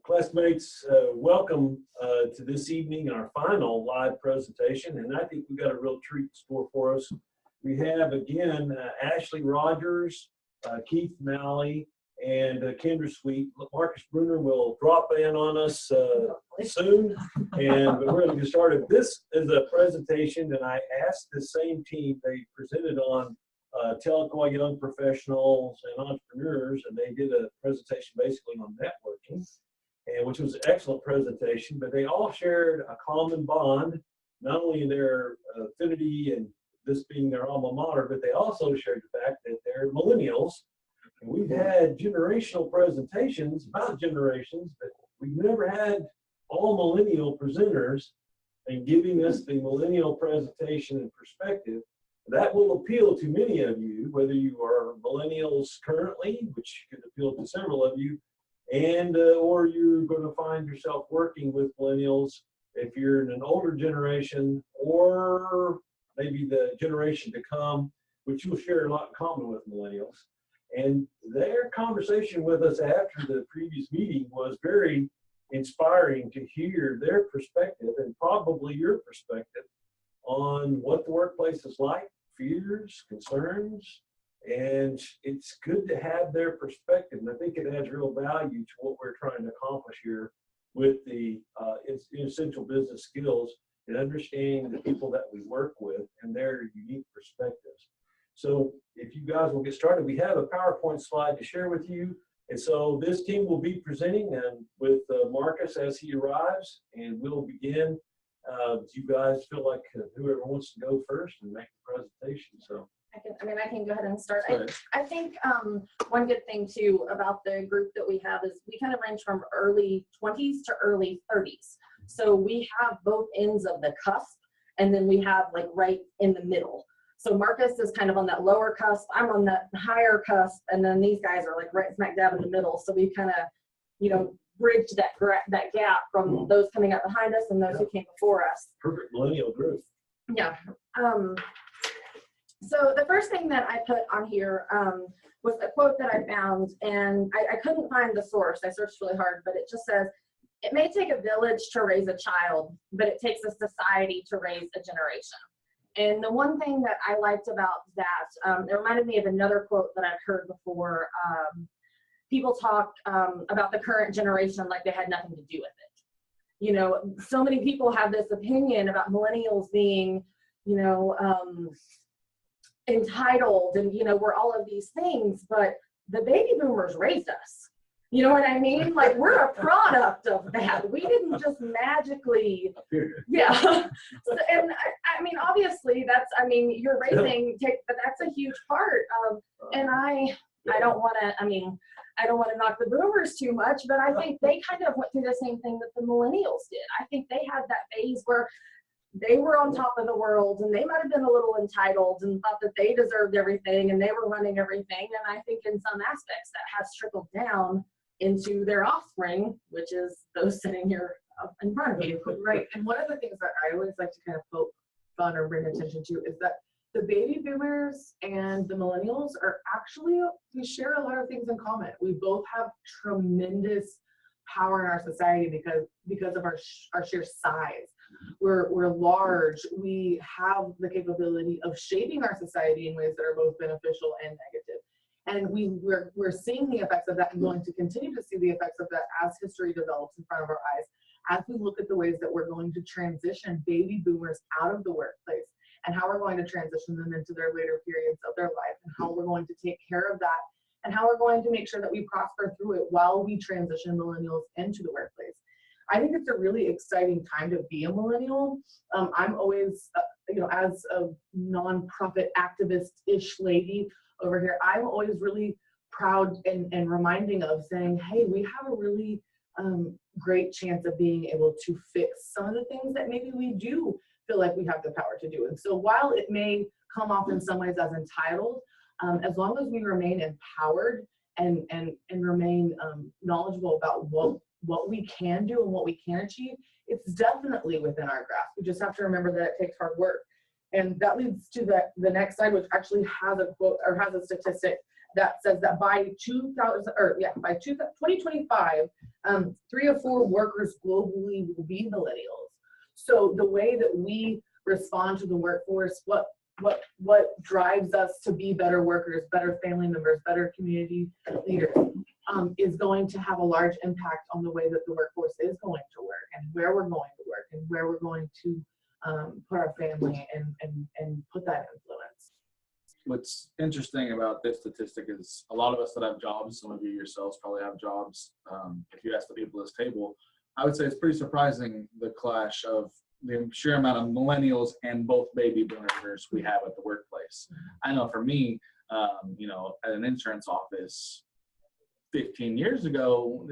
Classmates, welcome to this evening, our final live presentation, and I think we've got a real treat in store for us. We have, again, Ashley Rogers, Keith Malley, and Kendra Sweet. Marcus Bruner will drop in on us soon, and we're going to get started. This is a presentation, and I asked the same team. They presented on Tahlequah young professionals and entrepreneurs, and they did a presentation basically on networking, and which was an excellent presentation. But they all shared a common bond, not only in their affinity and this being their alma mater, but they also shared the fact that they're millennials. And we've had generational presentations about generations, but we've never had all millennial presenters and giving us the millennial presentation and perspective. That will appeal to many of you, whether you are millennials currently, which could appeal to several of you, and or you're going to find yourself working with millennials if you're in an older generation, or maybe the generation to come, which you'll share a lot in common with millennials. And their conversation with us after the previous meeting was very inspiring to hear their perspective, and probably your perspective, on what the workplace is like, fears, concerns, and it's good to have their perspective. And I think it adds real value to what we're trying to accomplish here with the essential business skills and understanding the people that we work with and their unique perspectives. So if you guys will get started, we have a PowerPoint slide to share with you. And so this team will be presenting and with Marcus as he arrives, and we'll begin. You guys feel like whoever wants to go first and make the presentation. So I can go ahead and start. I think one good thing too about the group that we have is we kind of range from early 20s to early 30s. So we have both ends of the cusp, and then we have like right in the middle. So Marcus is kind of on that lower cusp, I'm on that higher cusp, and then these guys are like right smack dab in the middle. So we kind of, bridge that gap from those coming up behind us and those who came before us. Perfect millennial group. Yeah. So the first thing that I put on here was a quote that I found, and I couldn't find the source. I searched really hard, but it just says, "It may take a village to raise a child, but it takes a society to raise a generation." And the one thing that I liked about that, it reminded me of another quote that I've heard before. People talk about the current generation like they had nothing to do with it. So many people have this opinion about millennials being, entitled and, we're all of these things, but the baby boomers raised us. You know what I mean? Like, we're a product of that. We didn't just magically, yeah. So, and I mean, obviously you're raising, but that's a huge part. And I don't want to knock the boomers too much, but I think they kind of went through the same thing that the millennials did. I think they had that phase where they were on top of the world, and they might have been a little entitled and thought that they deserved everything and they were running everything. And I think in some aspects that has trickled down into their offspring, which is those sitting here up in front of you. Right. And one of the things that I always like to kind of poke fun or bring attention to is that the baby boomers and the millennials are actually, we share a lot of things in common. We both have tremendous power in our society because of our sheer size. We're large. We have the capability of shaping our society in ways that are both beneficial and negative. And we're seeing the effects of that, and going to continue to see the effects of that as history develops in front of our eyes, as we look at the ways that we're going to transition baby boomers out of the workplace, and how we're going to transition them into their later periods of their life, and how we're going to take care of that, and how we're going to make sure that we prosper through it while we transition millennials into the workplace. I think it's a really exciting time to be a millennial. I'm always, as a nonprofit activist-ish lady over here, I'm always really proud and reminding of saying, hey, we have a really great chance of being able to fix some of the things that maybe we do feel like we have the power to do. And so while it may come off in some ways as entitled, as long as we remain empowered and remain knowledgeable about what we can do and what we can achieve, it's definitely within our grasp. We just have to remember that it takes hard work. And that leads to the next slide, which actually has a quote or has a statistic that says that by 2025, 3 of 4 workers globally will be millennials. So the way that we respond to the workforce, what drives us to be better workers, better family members, better community leaders, is going to have a large impact on the way that the workforce is going to work and where we're going to work and where we're going to put our family and put that influence. What's interesting about this statistic is a lot of us that have jobs, some of you yourselves probably have jobs. If you ask the people at this table, I would say it's pretty surprising the clash of the sheer amount of millennials and both baby boomers we have at the workplace. I know for me, at an insurance office 15 years ago,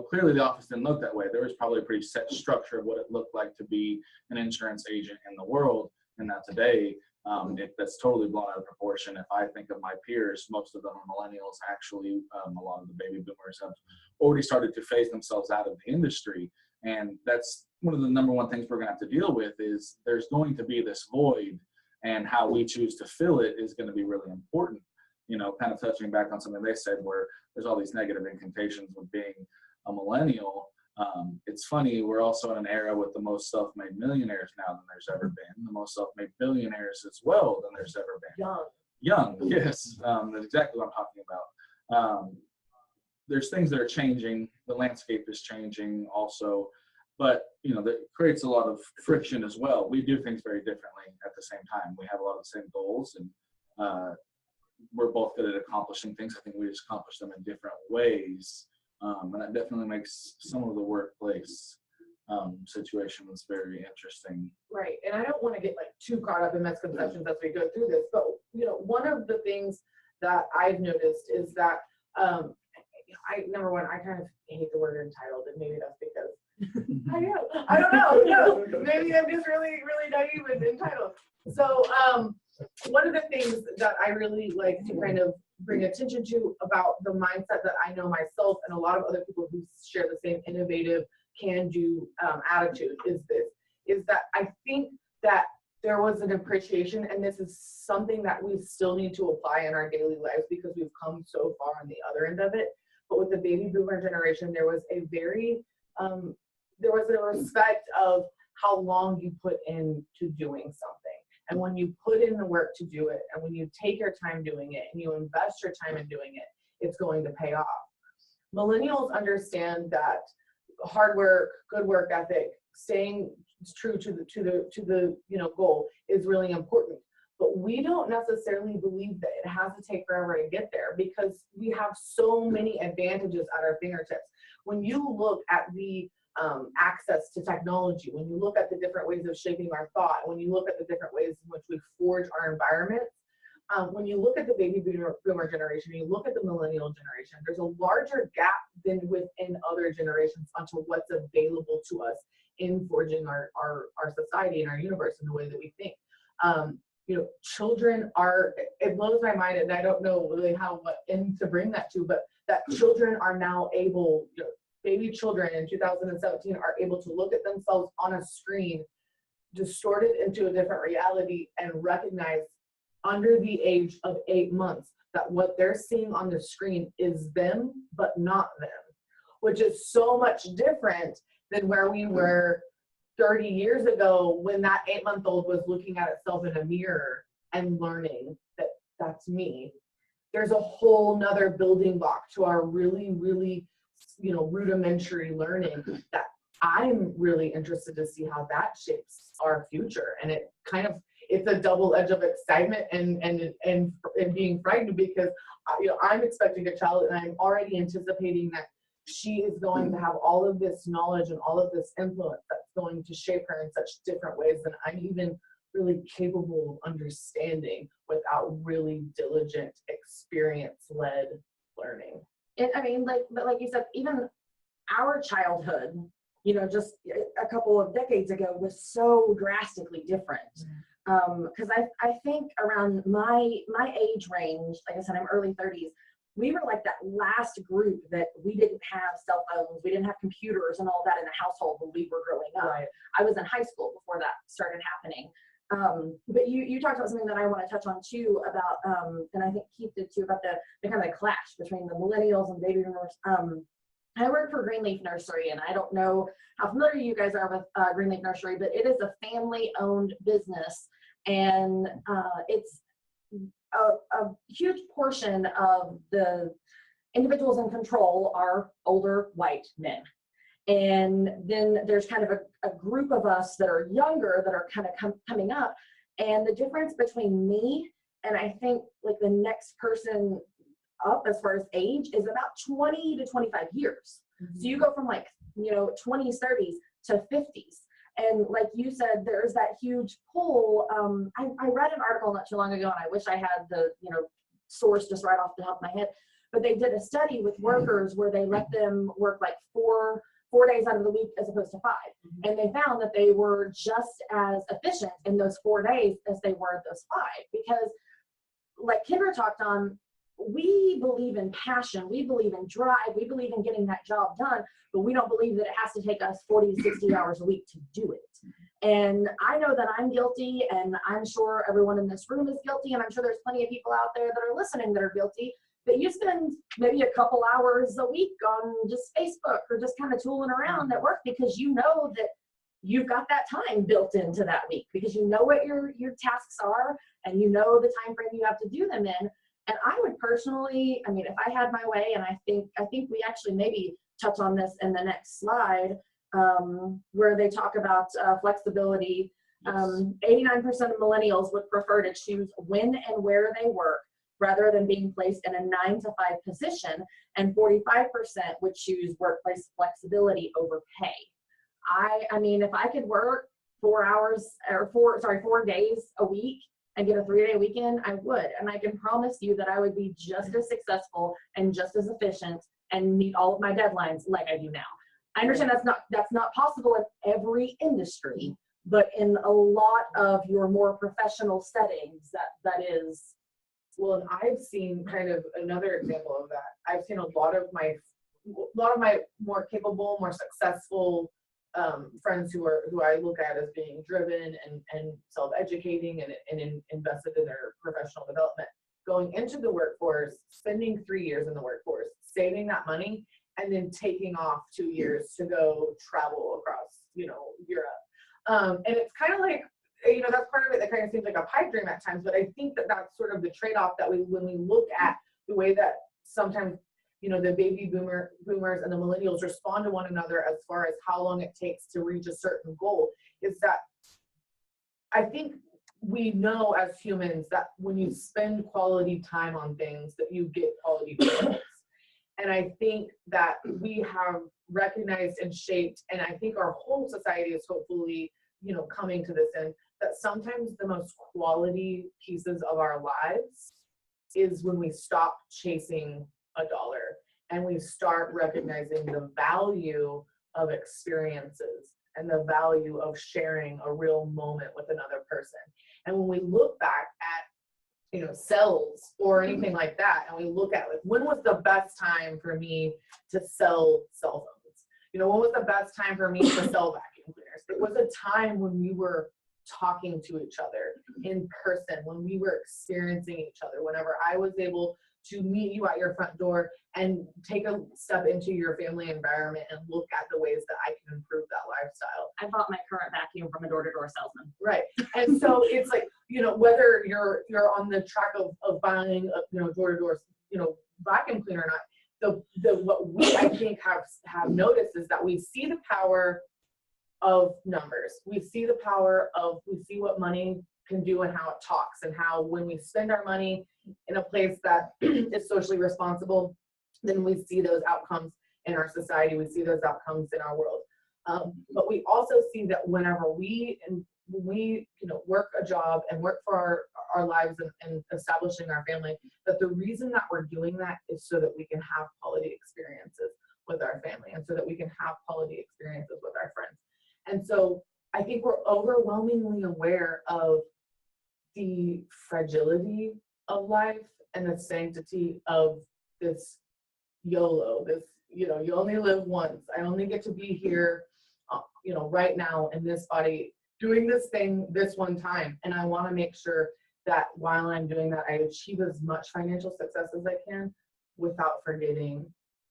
clearly the office didn't look that way. There was probably a pretty set structure of what it looked like to be an insurance agent in the world. And now today, that's totally blown out of proportion. If I think of my peers, most of them are millennials. Actually, a lot of the baby boomers have already started to phase themselves out of the industry. And that's one of the number one things we're going to have to deal with is there's going to be this void, and how we choose to fill it is going to be really important. Kind of touching back on something they said where there's all these negative incantations with being a millennial. It's funny, we're also in an era with the most self-made millionaires now than there's ever been, the most self-made billionaires as well than there's ever been. Young, yes, that's exactly what I'm talking about. There's things that are changing, the landscape is changing also, but that creates a lot of friction as well. We do things very differently at the same time. We have a lot of the same goals, and we're both good at accomplishing things. I think we just accomplish them in different ways. And that definitely makes some of the workplace situations very interesting. Right, and I don't want to get too caught up in misconceptions as we go through this, but one of the things that I've noticed is that number one, I kind of hate the word entitled, and maybe that's because I don't know. No, maybe I'm just really, really naive and entitled. So one of the things that I really like to kind of bring attention to about the mindset that I know myself and a lot of other people who share the same innovative, can-do attitude is that I think that there was an appreciation, and this is something that we still need to apply in our daily lives because we've come so far on the other end of it. But with the baby boomer generation, there was a respect of how long you put into doing something. And when you put in the work to do it, and when you take your time doing it, and you invest your time in doing it, it's going to pay off. Millennials understand that hard work, good work ethic, staying true to the goal is really important. But we don't necessarily believe that it has to take forever to get there because we have so many advantages at our fingertips. When you look at the access to technology, when you look at the different ways of shaping our thought, when you look at the different ways in which we forge our environments, when you look at the baby boomer generation, you look at the millennial generation, there's a larger gap than within other generations onto what's available to us in forging our society and our universe in the way that we think. Children are, it blows my mind, and I don't know really what end to bring that to, but that children are now able, baby children in 2017 are able to look at themselves on a screen, distorted into a different reality, and recognize under the age of 8 months that what they're seeing on the screen is them, but not them, which is so much different than where we were 30 years ago when that 8-month-old was looking at itself in a mirror and learning that that's me. There's a whole nother building block to our really, really, rudimentary learning that I'm really interested to see how that shapes our future. And it's a double edge of excitement and being frightened because, I'm expecting a child and I'm already anticipating that she is going to have all of this knowledge and all of this influence that's going to shape her in such different ways than I'm even really capable of understanding without really diligent, experience-led learning. But like you said, even our childhood, just a couple of decades ago was so drastically different. Because I think around my age range, like I said, I'm early 30s, we were like that last group that we didn't have cell phones, we didn't have computers and all that in the household when we were growing up. Right. I was in high school before that started happening. But you talked about something that I want to touch on too about, and I think Keith did too, about the kind of clash between the millennials and baby boomers. I work for Greenleaf Nursery, and I don't know how familiar you guys are with Greenleaf Nursery, but it is a family-owned business, and it's a huge portion of the individuals in control are older white men. And then there's kind of a group of us that are younger that are kind of coming up. And the difference between me and I think like the next person up as far as age is about 20 to 25 years. So you go from like, 20s, 30s to 50s. And like you said, there's that huge pull. I read an article not too long ago, and I wish I had the, source just right off the top of my head, but they did a study with workers where they let them work like four days out of the week as opposed to 5. And they found that they were just as efficient in those 4 days as they were those 5. Because like Kendra talked on, we believe in passion, we believe in drive, we believe in getting that job done, but we don't believe that it has to take us 40 to 60 hours a week to do it. And I know that I'm guilty, and I'm sure everyone in this room is guilty, and I'm sure there's plenty of people out there that are listening that are guilty. But you spend maybe a couple hours a week on just Facebook or just kind of tooling around at work because you know that you've got that time built into that week because you know what your tasks are and you know the time frame you have to do them in. And I would personally, if I had my way, and I think we actually maybe touch on this in the next slide, where they talk about flexibility. 89% of millennials would prefer to choose when and where they work rather than being placed in a 9 to 5 position, and 45% would choose workplace flexibility over pay. If I could work 4 days a week and get a 3-day weekend, I would. And I can promise you that I would be just as successful and just as efficient and meet all of my deadlines like I do now. I understand that's not possible in every industry, but in a lot of your more professional settings, that is. Well, and I've seen kind of another example of that. I've seen a lot of my more capable, more successful friends who I look at as being driven and self-educating and invested in their professional development, going into the workforce, spending 3 years in the workforce, saving that money, and then taking off 2 years to go travel across, Europe. And it's kind of like, that's part of it that kind of seems like a pipe dream at times, but I think that that's sort of the trade-off that when we look at the way that sometimes, the baby boomers and the millennials respond to one another as far as how long it takes to reach a certain goal, is that I think we know as humans that when you spend quality time on things that you get quality results. And I think that we have recognized and shaped, and I think our whole society is hopefully, coming to this end, that sometimes the most quality pieces of our lives is when we stop chasing a dollar and we start recognizing the value of experiences and the value of sharing a real moment with another person. And when we look back at, sales or anything like that, and we look at when was the best time for me to sell cell phones? When was the best time for me to sell vacuum cleaners? It was a time when we were talking to each other in person, when we were experiencing each other, whenever I was able to meet you at your front door and take a step into your family environment and look at the ways that I can improve that lifestyle. I bought my current vacuum from a door-to-door salesman. Right. And so it's like, whether you're on the track of buying a door-to-door vacuum cleaner or not, what we I think have noticed is that we see the power of numbers. We see what money can do and how it talks, and how when we spend our money in a place that is socially responsible, then we see those outcomes in our society, we see those outcomes in our world. But we also see that whenever we work a job and work for our lives and establishing our family, that the reason that we're doing that is so that we can have quality experiences with our family, and so that we can have quality experiences with our friends. And so I think we're overwhelmingly aware of the fragility of life and the sanctity of this YOLO, you only live once. I only get to be here, right now in this body doing this thing this one time, and I want to make sure that while I'm doing that, I achieve as much financial success as I can without forgetting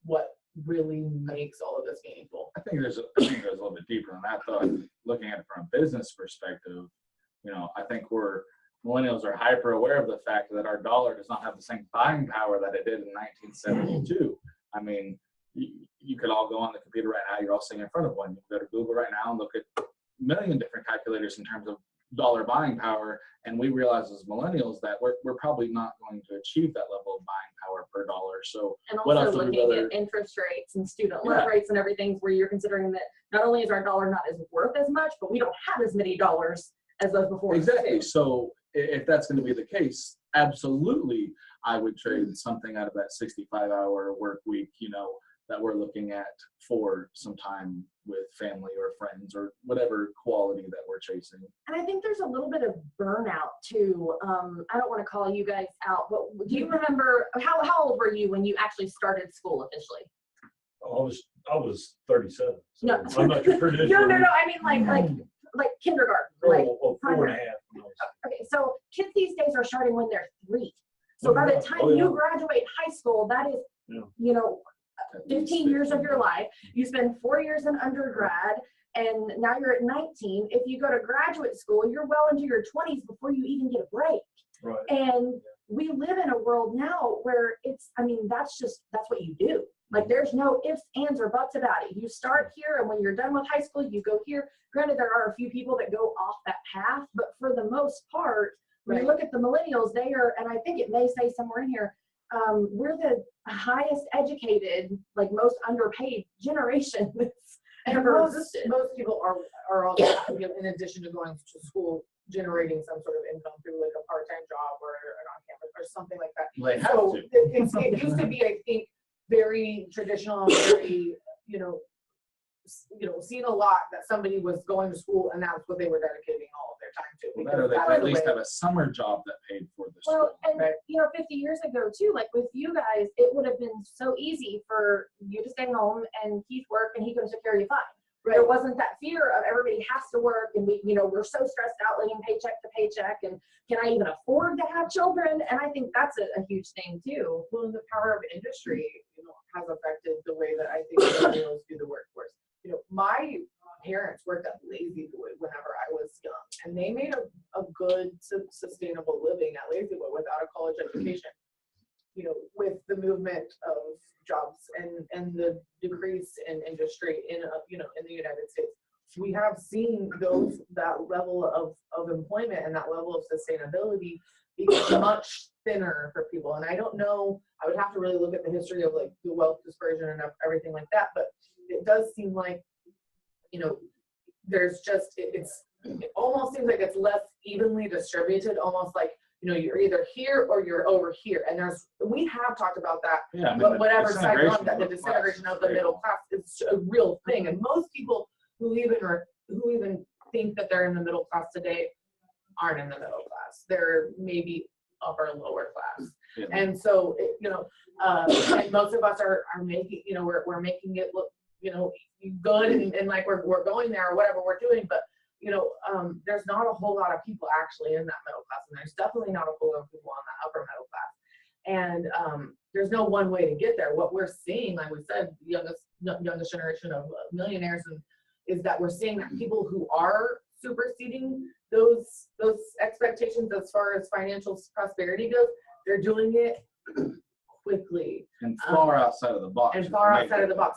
what really makes all of this meaningful. I think there's a little bit deeper than that, though. Looking at it from a business perspective, I think millennials are hyper aware of the fact that our dollar does not have the same buying power that it did in 1972. I mean, you could all go on the computer right now. You're all sitting in front of one. You can go to Google right now and look at a million different calculators in terms of dollar buying power. And we realize as millennials that we're probably not going to achieve that level of buying power per dollar. So And what else also do we looking rather- at interest rates and student loan rates and everything, where you're considering that not only is our dollar not as worth as much, but we don't have as many dollars as those before. Exactly. So if that's going to be the case, absolutely, I would trade something out of that 65-hour work week, that we're looking at for some time with family or friends or whatever quality that we're chasing. And I think there's a little bit of burnout too. I don't want to call you guys out, but do you remember how old were you when you actually started school officially? I was 37. So No. I'm not your traditional. No. I mean like kindergarten. Like Oh, 4.5. okay, so kids these days are starting when they're 3. So by the time you graduate high school, that is, 15 years of your life. You spend 4 years in undergrad, and now you're at 19. If you go to graduate school, you're well into your 20s before you even get a break. Right. And we live in a world now where that's what you do. Like there's no ifs, ands, or buts about it. You start here, and when you're done with high school, you go here. Granted, there are a few people that go off that path, but for the most part, when you look at the millennials, they are, and I think it may say somewhere in here, we're the highest educated, like most underpaid generation that's ever existed. Most people are also, in addition to going to school, generating some sort of income through like a part-time job or an on-campus or something like that. They have So to. it used to be, I think, very traditional, very, seen a lot that somebody was going to school and that's what they were dedicating all of their time to. Well, better, they That could at was the least way- have a summer job that paid for the Well, school. and 50 years ago too, like with you guys, it would have been so easy for you to stay home and Keith work and he could have took care of you fine. There wasn't that fear of everybody has to work and we're so stressed out living paycheck to paycheck and can I even afford to have children? And I think that's a huge thing too. Well, and the power of industry, has affected the way that I think millennials do the workforce. My parents worked at Lazy Boy whenever I was young, and they made a good, sustainable living at Lazy Boy without a college education. With the movement of jobs and the decrease in industry in the United States, we have seen that level of employment and that level of sustainability become much thinner for people. And I don't know, I would have to really look at the history of like the wealth dispersion and everything like that, but it does seem like, there's just, it almost seems like it's less evenly distributed, almost like, you're either here or you're over here. And we have talked about that, but whatever side on that, the disintegration of the middle class is a real thing. And most people who even think that they're in the middle class today aren't in the middle class. They're maybe upper lower class. Yeah. And so, and most of us are making, we're making it look, good and like we're going there or whatever we're doing, but there's not a whole lot of people actually in that middle class, and there's definitely not a whole lot of people on that upper middle class. And there's no one way to get there. What we're seeing, like we said, the youngest generation of millionaires, is that we're seeing that people who are superseding those expectations as far as financial prosperity goes, they're doing it quickly and far outside of the box.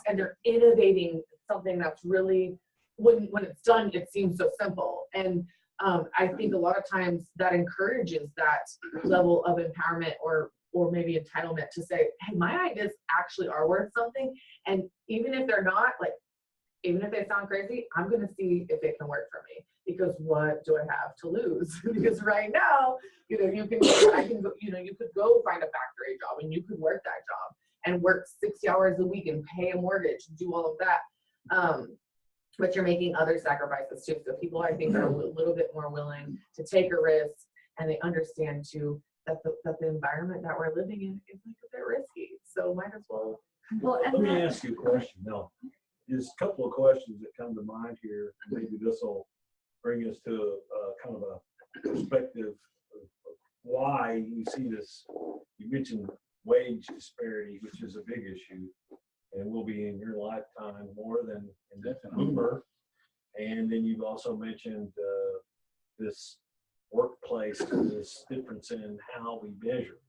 And they're innovating something that's really, when it's done, it seems so simple. And I think a lot of times that encourages that level of empowerment or maybe entitlement to say, hey, my ideas actually are worth something. And even if they're not, like, even if they sound crazy, I'm going to see if it can work for me, because what do I have to lose? Because right now, you could go find a factory job and you could work that job and work 60 hours a week and pay a mortgage, do all of that. But you're making other sacrifices too. So people, I think, are a little bit more willing to take a risk, and they understand too that the environment that we're living in is like a bit risky. So might as well. Let me ask you a question. Now, there's a couple of questions that come to mind here. Maybe this will bring us to a kind of a perspective of why you see this. You mentioned wage disparity, which is a big issue, and will be in your lifetime more than in the boomer. And then you've also mentioned this workplace, this difference in how we measure.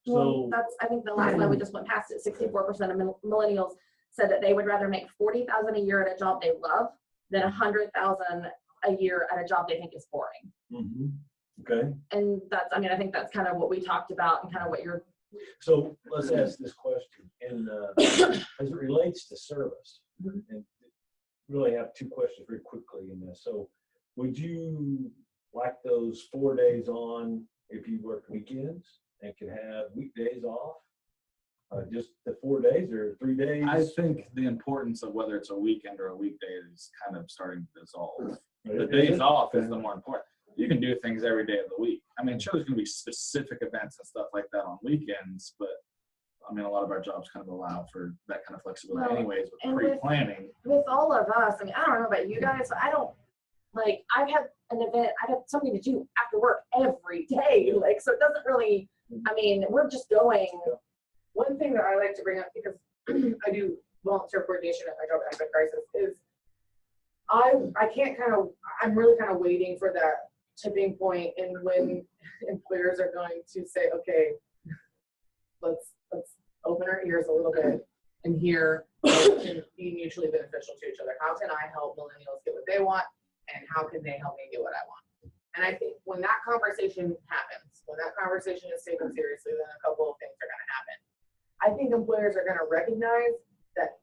Well, So that's, I think the last one we just went past it, 64% of millennials said that they would rather make $40,000 a year at a job they love than $100,000 a year at a job they think is boring. okay. And that's, I mean, I think that's kind of what we talked about and kind of what you're. So let's ask this question, and as it relates to service, and really have two questions very quickly in this. So would you like those 4 days on if you work weekends and could have weekdays off? Just the 4 days or 3 days? I think the importance of whether it's a weekend or a weekday is kind of starting to dissolve. The days off is the more important. You can do things every day of the week. I mean, sure, there's going to be specific events and stuff like that on weekends, but I mean, a lot of our jobs kind of allow for that kind of flexibility Well, anyways with and pre-planning. With all of us, I mean, I don't know about you guys, but I don't, like, I've had an event, I've had something to do after work every day. Like, so it doesn't really, I mean, we're just going. One thing that I like to bring up, because I do volunteer coordination at my job at Benefit Crisis, is I can't I'm really kind of waiting for that tipping point, and when employers are going to say, okay, let's open our ears a little bit and hear what can be mutually beneficial to each other. How can I help millennials get what they want, and how can they help me get what I want? And I think when that conversation happens, when that conversation is taken seriously, then a couple of things are going to happen. I think employers are going to recognize that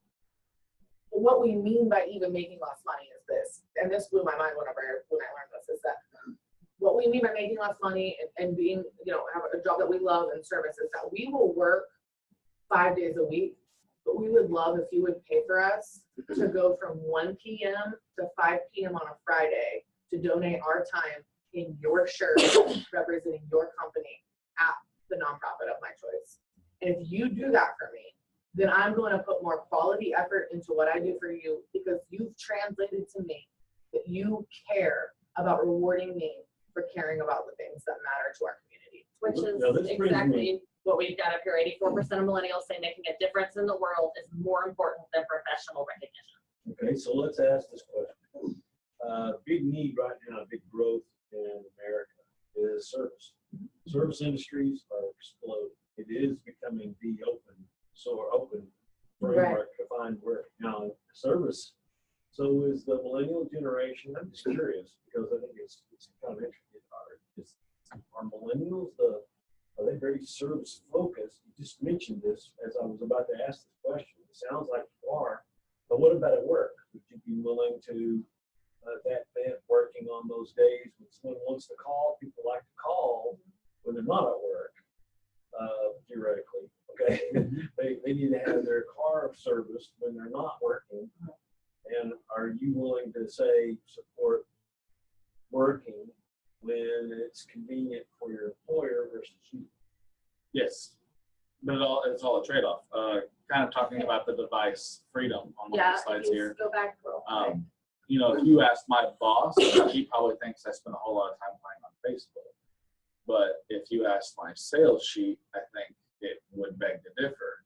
what we mean by even making less money is this, and this blew my mind when I learned this, is that what we mean by making less money and being, have a job that we love and service is that we will work 5 days a week, but we would love if you would pay for us to go from 1 p.m. to 5 p.m. on a Friday to donate our time in your shirt representing your company at the nonprofit of my choice. And if you do that for me, then I'm going to put more quality effort into what I do for you, because you've translated to me that you care about rewarding me for caring about the things that matter to our community. Which is Now, this brings exactly what we've got up here. 84% of millennials say making a difference in the world is more important than professional recognition. Okay, so let's ask this question. Big need right now, big growth in America is service. Service industries are exploding. It is becoming the open framework to find work. Now, service, so is the millennial generation, I'm just curious, because I think it's kind of interesting. Are millennials, are they very service focused? You just mentioned this as I was about to ask this question. It sounds like you are, but what about at work? Would you be willing to that working on those days when someone wants to call? People like to call when they're not at work, theoretically. Okay, they need to have their car serviced when they're not working. And are you willing to say support working when it's convenient for your employer versus you? Yes, but it's all a trade-off. Kind of talking about the device freedom on one of the slides here. Go back real quick. If you ask my boss, he probably thinks I spend a whole lot of time playing on Facebook. But if you ask my sales sheet, I think it would beg to differ.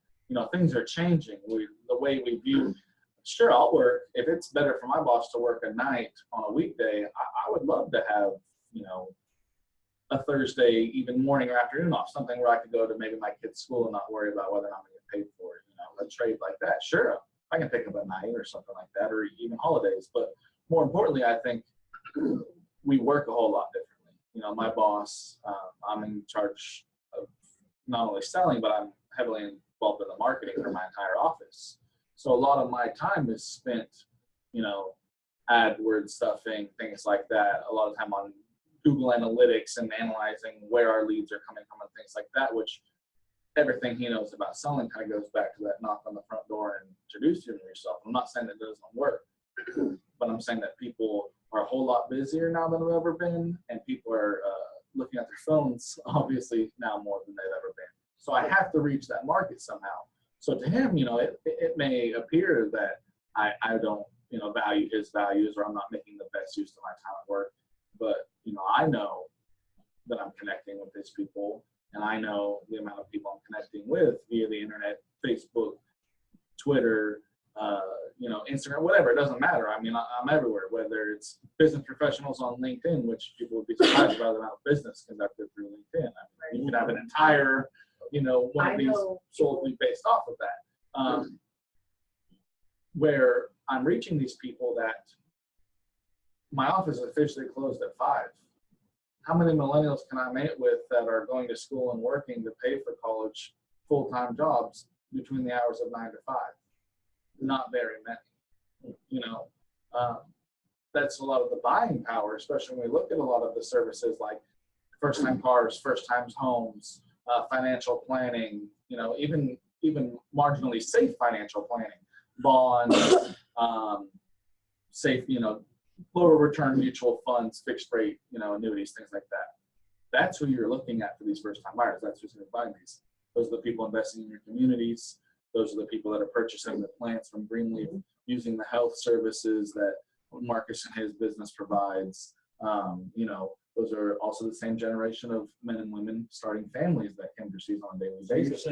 Things are changing. The way we view, sure, I'll work. If it's better for my boss to work a night on a weekday, I would love to have, a Thursday, even morning or afternoon off, something where I could go to maybe my kid's school and not worry about whether or not I'm going to get paid for it. A trade like that. Sure, I can pick up a night or something like that, or even holidays. But more importantly, I think we work a whole lot differently. My boss, I'm in charge of not only selling, but I'm heavily involved in the marketing for my entire office. So a lot of my time is spent, AdWords stuffing, things like that. A lot of time on Google Analytics and analyzing where our leads are coming from and things like that, which everything he knows about selling kind of goes back to that knock on the front door and introduce yourself. I'm not saying that doesn't work, but I'm saying that people are a whole lot busier now than they've ever been, and people are looking at their phones, obviously, now more than they've ever been. So I have to reach that market somehow. So to him, it may appear that I don't, value his values, or I'm not making the best use of my time at work. But, you know, I know that I'm connecting with these people, and I know the amount of people I'm connecting with via the internet, Facebook, Twitter, you know, Instagram, whatever. It doesn't matter. I mean, I'm everywhere, whether it's business professionals on LinkedIn, which people would be surprised about the amount of business conducted through LinkedIn. I mean, you can have an entire, you know, one of these solely based off of that. Where I'm reaching these people that my office is officially closed at 5. How many millennials can I meet with that are going to school and working to pay for college full-time jobs between the hours of 9 to 5? Not very many, you know. That's a lot of the buying power, especially when we look at a lot of the services like first-time cars, first-time homes, financial planning, you know, even marginally safe financial planning, bonds, safe, you know, lower return mutual funds, fixed rate, you know, annuities, things like that. That's who you're looking at for these first-time buyers. That's who's going to buy these. Those are the people investing in your communities. Those are the people that are purchasing the plants from Greenleaf, using the health services that Marcus and his business provides. You know, those are also the same generation of men and women starting families that Kendra sees on a daily basis.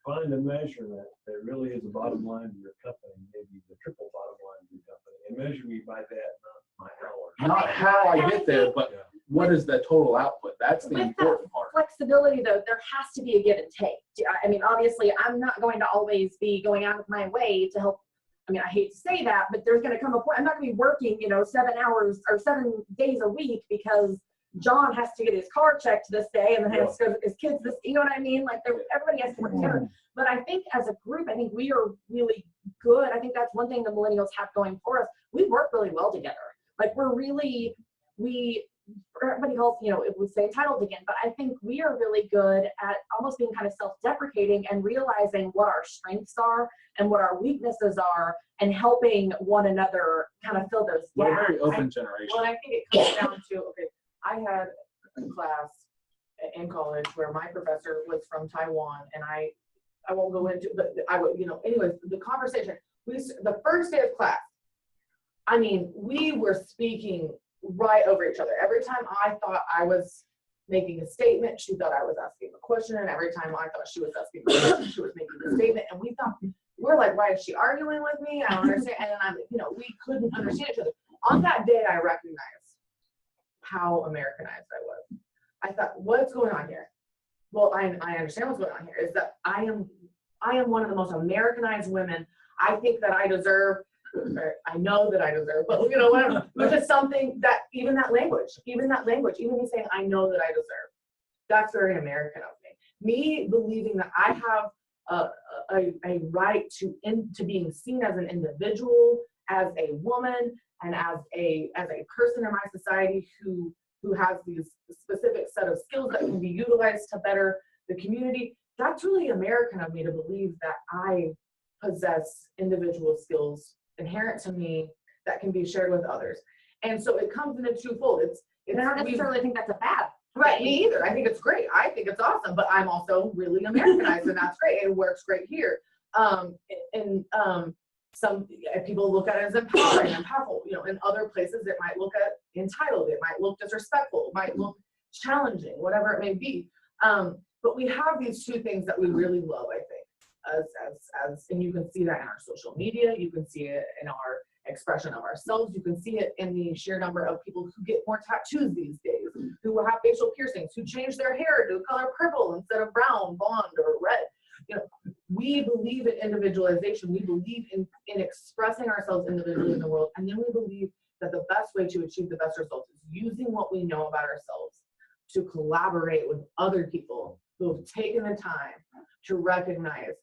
Find a measurement that really is the bottom line of your company, maybe the triple bottom line of your company, and measure me by that, not my hours. Not how I get there, but what is the total output? That's the important part. Flexibility, though, there has to be a give and take. I mean, obviously, I'm not going to always be going out of my way to help. I mean, I hate to say that, but there's going to come a point. I'm not going to be working, you know, 7 hours or 7 days a week because John has to get his car checked this day and then has to go to his kids this, you know what I mean? Like, everybody has to work together. But I think as a group, I think we are really good. I think that's one thing the millennials have going for us. We work really well together. Like, we're really, everybody else, you know, it would say entitled again, but I think we are really good at almost being kind of self-deprecating and realizing what our strengths are and what our weaknesses are and helping one another kind of fill those gaps. We're a very open generation. Well, I think it comes down to, okay, I had a class in college where my professor was from Taiwan, and I won't go into, but I would, you know, anyways, the conversation, the first day of class, I mean, we were speaking right over each other. Every time I thought I was making a statement, she thought I was asking a question, and every time I thought she was asking a question, she was making a statement, and we thought, we're like, why is she arguing with me? I don't understand. And then I'm, you know, we couldn't understand each other. On that day, I recognized how Americanized I was. I thought, what's going on here? Well, I understand what's going on here is that I am one of the most Americanized women. I think that I deserve, or I know that I deserve, but you know, whatever, which is something that even language, even me saying, I know that I deserve, that's very American of me. Me believing that I have a right to being seen as an individual, as a woman, and as a person in my society who has these specific set of skills that can be utilized to better the community. That's really American of me to believe that I possess individual skills inherent to me that can be shared with others. And so it comes in a twofold. I don't necessarily think that's a bad. Right, me either. I think it's great. I think it's awesome, but I'm also really Americanized, and that's great. It works great here. Some people look at it as empowering and powerful. You know, in other places it might look at entitled. It might look disrespectful. It might look challenging, whatever it may be. But we have these two things that we really love, I think, and you can see that in our social media. You can see it in our expression of ourselves. You can see it in the sheer number of people who get more tattoos these days, who have facial piercings, who change their hair to the color purple instead of brown, blonde, or red. You know, we believe in individualization. We believe in expressing ourselves individually in the world. And then we believe that the best way to achieve the best results is using what we know about ourselves to collaborate with other people who have taken the time to recognize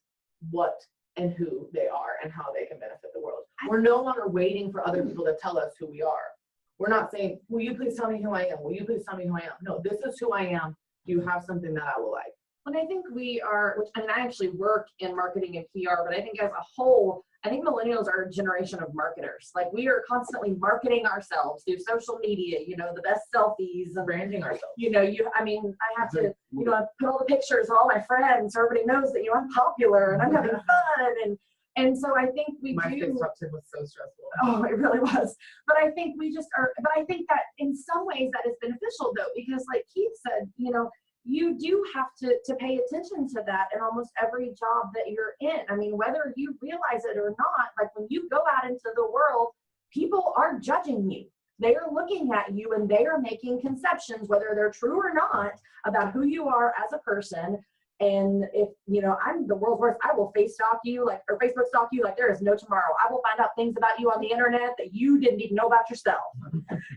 what and who they are and how they can benefit the world. We're no longer waiting for other people to tell us who we are. We're not saying, will you please tell me who I am? Will you please tell me who I am? No, this is who I am. Do you have something that I will like? And I think we are, which, I mean, I actually work in marketing and PR, but I think as a whole, I think millennials are a generation of marketers. Like, we are constantly marketing ourselves through social media, you know, the best selfies, Branding ourselves. you know, I mean, I have to, you know, I put all the pictures of all my friends so everybody knows that, you know, I'm popular and I'm having fun. And so I think we My do. face top 10 was so stressful. Oh, it really was. But I think we just are, but I think that in some ways that is beneficial though, because like Keith said, you know, you do have to pay attention to that in almost every job that you're in. I mean, whether you realize it or not, like when you go out into the world, people are judging you. They are looking at you and they are making conceptions, whether they're true or not, about who you are as a person. And if, you know, I'm the world's worst, I will face stalk you like, or Facebook stalk you like there is no tomorrow. I will find out things about you on the internet that you didn't even know about yourself.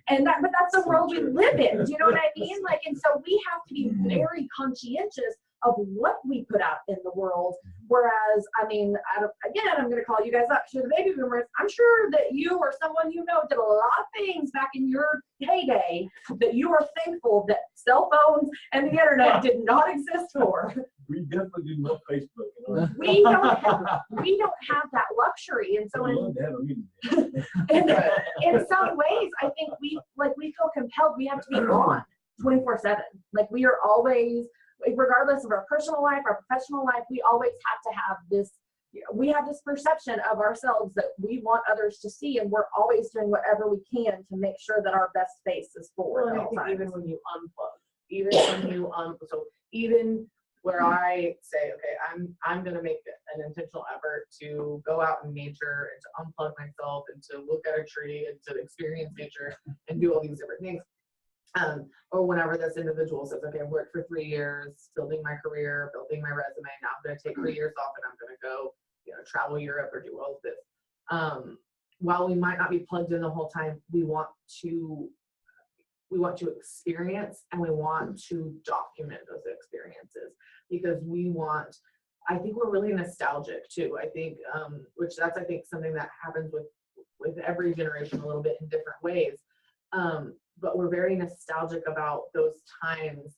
And that, but that's the world we live in. Do you know what I mean? Like, and so we have to be very conscientious of what we put out in the world. Whereas, I mean, again, I'm going to call you guys up. You're the baby boomers. I'm sure that you or someone you know did a lot of things back in your heyday that you are thankful that cell phones and the internet did not exist for. We definitely do love Facebook. You know? We don't have that luxury. And so I'd love to have a meeting. in some ways, I think we feel compelled. We have to be on 24/7. Like we are always, regardless of our personal life, our professional life, we always have to have this, we have this perception of ourselves that we want others to see, and we're always doing whatever we can to make sure that our best face is forward. Well, I think even when you unplug, even where I say, okay, I'm going to make an intentional effort to go out in nature and to unplug myself and to look at a tree and to experience nature and do all these different things. Or whenever this individual says, okay, I've worked for 3 years, building my career, building my resume, now I'm going to take 3 years off and I'm going to go, you know, travel Europe or do all of this. While we might not be plugged in the whole time, we want to experience and we want to document those experiences because I think we're really nostalgic too. I think, I think something that happens with every generation a little bit in different ways. But we're very nostalgic about those times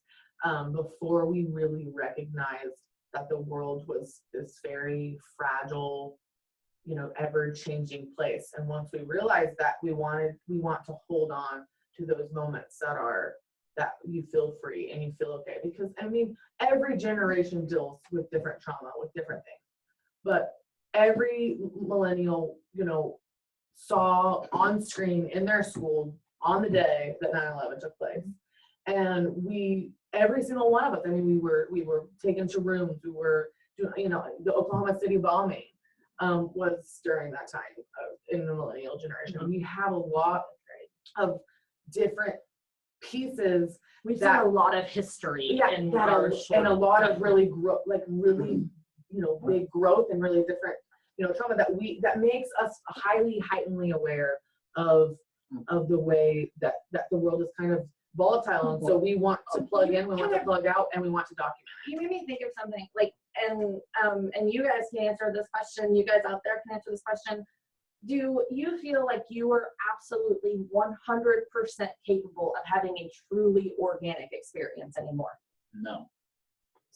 before we really recognized that the world was this very fragile, you know, ever-changing place. And once we realized that, we want to hold on to those moments that you feel free and you feel okay. Because I mean, every generation deals with different trauma, with different things. But every millennial, you know, saw on screen in their school on the day that 9/11 took place. And every single one of us, I mean, we were taken to rooms, we were doing, you know, the Oklahoma City bombing was during that time in the millennial generation. We have a lot of different pieces. We've seen a lot of history and a lot of really you know, big growth and really different, you know, trauma that makes us highly heightenedly aware of the way that the world is kind of volatile, and so we want to plug in, we want to plug out, and we want to document. You made me think of something like, and you guys can answer this question. You guys out there can answer this question. Do you feel like you are absolutely 100% capable of having a truly organic experience anymore? No.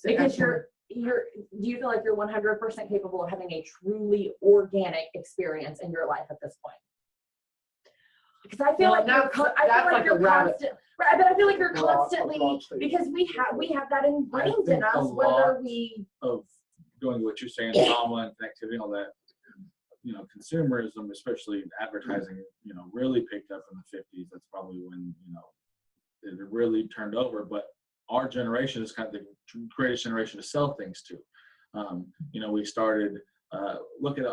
Because do you feel like you're 100% capable of having a truly organic experience in your life at this point? Because I feel like you're constantly, because we have that ingrained in us, whether we of going to what you're saying, trauma and connectivity and all that, you know, consumerism, especially advertising, you know, really picked up in the 50s. That's probably when, you know, it really turned over. But our generation is kind of the greatest generation to sell things to. You know, we started look at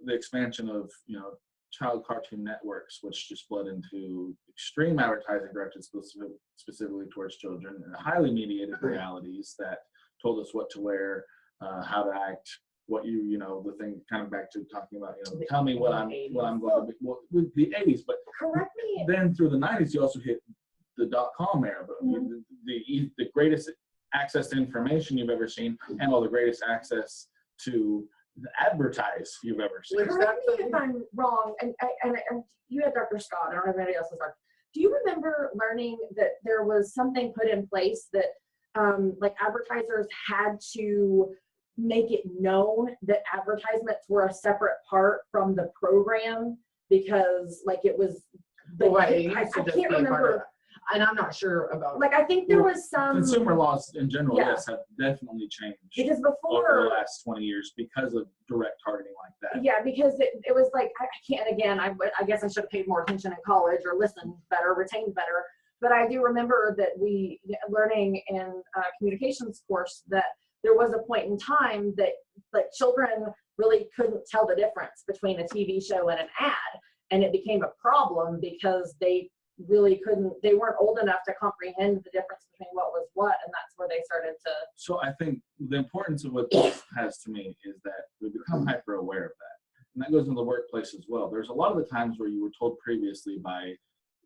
the expansion of, you know, child cartoon networks, which just bled into extreme advertising directed specifically towards children, and highly mediated realities that told us what to wear, how to act, what you know, the thing kind of back to talking about, you know, tell me what I'm going to be, well, with the 80s, but correct me. Then through the 90s, you also hit the .com era, but the greatest access to information you've ever seen, and all the greatest access to advertise you've ever seen. Correct me if I'm wrong, and you had Dr. Scott, I don't know if anybody else was Dr. Do you remember learning that there was something put in place that like advertisers had to make it known that advertisements were a separate part from the program, because like it was, Right, I can't remember. And I'm not sure about. Like, I think there was some. Consumer laws in general, Yeah. yes, have definitely changed Because over before. the last 20 years because of direct targeting like that. Yeah, because it was like, I can't, again, I guess I should have paid more attention in college or listened better, retained better. But I do remember that we, learning in a communications course, that there was a point in time that like children really couldn't tell the difference between a TV show and an ad. And it became a problem because they really they weren't old enough to comprehend the difference between what was what. And that's where they started to. So I think the importance of what this has to me is that we become hyper aware of that. And that goes into the workplace as well. There's a lot of the times where you were told previously by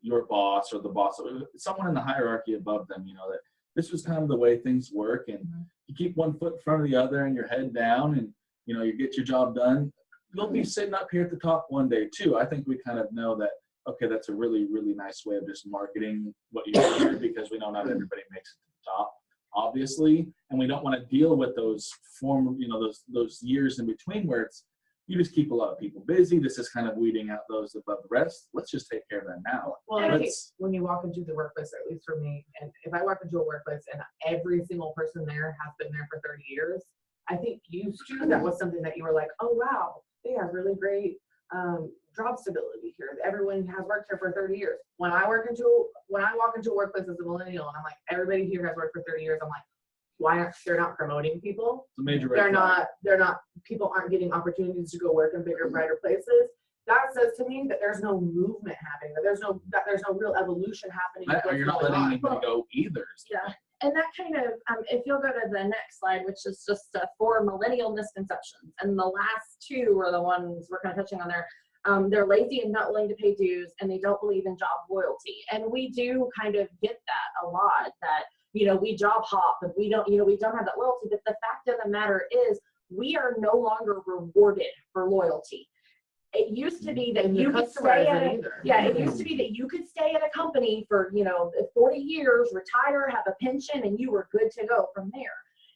your boss or the boss, someone in the hierarchy above them, that this was kind of the way things work. And you keep one foot in front of the other and your head down and, you get your job done. You'll be sitting up here at the top one day too. I think we kind of know that, okay, that's a really, really nice way of just marketing what you do because we know not everybody makes it to the top, obviously. And we don't want to deal with those those years in between where you just keep a lot of people busy. This is kind of weeding out those above the rest. Let's just take care of that now. Well, I think when you walk into the workplace, at least for me, and if I walk into a workplace and every single person there has been there for 30 years, I think used to, that was something that you were like, oh, wow, they have really great job stability here. Everyone has worked here for 30 years. When I walk into a workplace as a millennial and I'm like, everybody here has worked for 30 years, I'm like, why aren't they're not promoting people? It's a major they're not people aren't getting opportunities to go work in bigger, brighter places. That says to me that there's no movement happening, that there's no real evolution happening. You're not letting anybody go either. Yeah. And that kind of, if you'll go to the next slide, which is just 4 millennial misconceptions. And the last 2 are the ones we're kind of touching on there. They're lazy and not willing to pay dues, and they don't believe in job loyalty. And we do kind of get that a lot, that, we job hop and we don't have that loyalty. But the fact of the matter is we are no longer rewarded for loyalty. It used to be that you could stay it used to be that you could stay at a company for, 40 years, retire, have a pension, and you were good to go from there.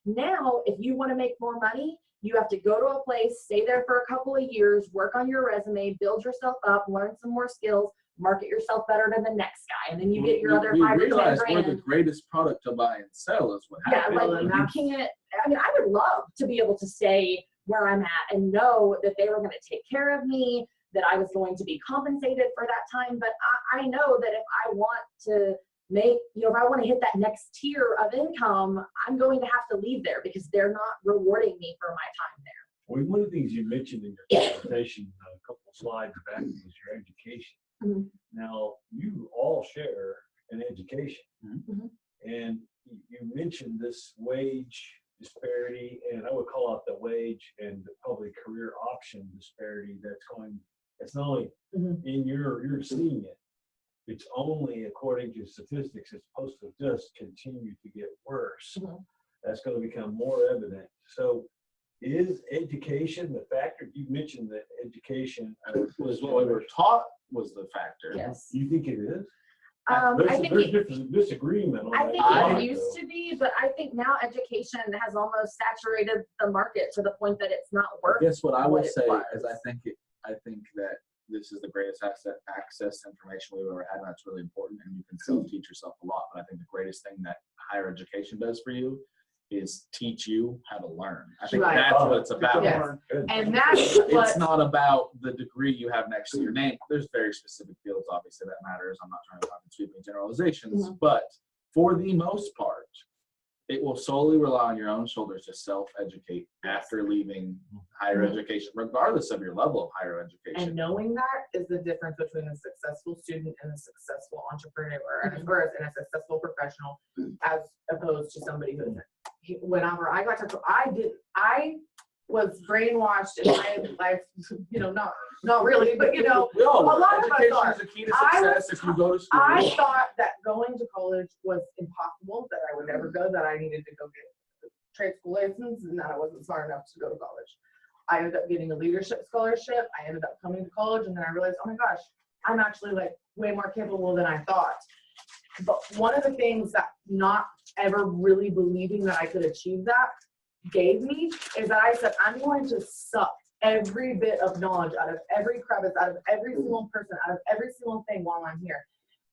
Now, if you want to make more money, you have to go to a place, stay there for a couple of years, work on your resume, build yourself up, learn some more skills, market yourself better to the next guy, and then you get your other 5 or 10 grand. We're the greatest product to buy and sell is what happens. Yeah, like you can't. I mean, I would love to be able to stay where I'm at and know that they were going to take care of me, that I was going to be compensated for that time. But I know that if I want to make, if I want to hit that next tier of income, I'm going to have to leave there because they're not rewarding me for my time there. Well, one of the things you mentioned in your presentation a couple of slides back was your education. Mm-hmm. Now, you all share an education. Mm-hmm. And you mentioned this wage disparity, and I would call out the wage and the public career option disparity it's not only in you're seeing it, it's only according to statistics, it's supposed to just continue to get worse. Mm-hmm. That's going to become more evident. So is education the factor? You mentioned that education was what we were taught was the factor. Yes. You think it is? There's disagreement on I that. think it used to be, but I think now education has almost saturated the market to the point that it's not worth. Guess what I would say was. is I think that this is the greatest access to information we've ever had, and that's really important, and you can self-teach yourself a lot. But I think the greatest thing that higher education does for you is teach you how to learn. I think that's what it's about. Yes. And that's it's not about the degree you have next to your name. There's very specific fields, obviously, that matters. I'm not trying to talk in sweeping generalizations, but for the most part, it will solely rely on your own shoulders to self-educate after leaving higher education, regardless of your level of higher education. And knowing that is the difference between a successful student and a successful entrepreneur, and a successful professional, as opposed to somebody who isn't. Whenever I got to, I was brainwashed in my life, not really, but a lot of us are. Education is the key to success if you go to school. I thought that going to college was impossible, that I would never go, that I needed to go get a trade school license, and that I wasn't smart enough to go to college. I ended up getting a leadership scholarship. I ended up coming to college, and then I realized, oh my gosh, I'm actually like way more capable than I thought. But one of the things that not ever really believing that I could achieve that gave me is that I said, I'm going to suck every bit of knowledge out of every crevice, out of every single person, out of every single thing while I'm here.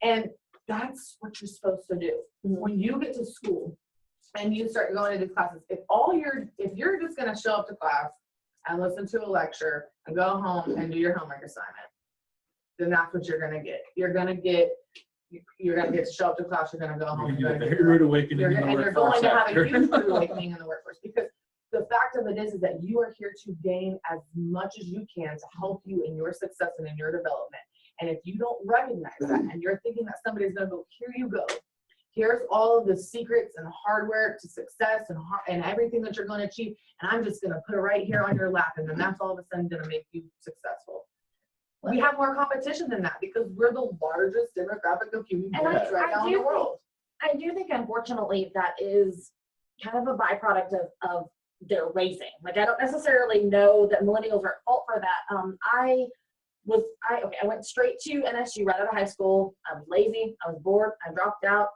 And that's what you're supposed to do. Mhm. When you get to school and you start going to these classes, if you're just gonna show up to class and listen to a lecture and go home and do your homework assignment, then that's what you're gonna get. You're gonna get to show up to class, you're gonna go home. You You're get a gonna very rude awakening in the and you're workforce going to have a after. huge rude awakening in the workforce, because the fact of it is that you are here to gain as much as you can to help you in your success and in your development. And if you don't recognize that and you're thinking that somebody's going to go, here you go, here's all of the secrets and hardware to success and everything that you're going to achieve, and I'm just going to put it right here on your lap, and then that's all of a sudden going to make you successful. We have more competition than that because we're the largest demographic of human And beings right now in the world. I do think, unfortunately, that is kind of a byproduct of their raising. Like, I don't necessarily know that millennials are at fault for that. I went straight to NSU right out of high school. I was lazy. I was bored. I dropped out.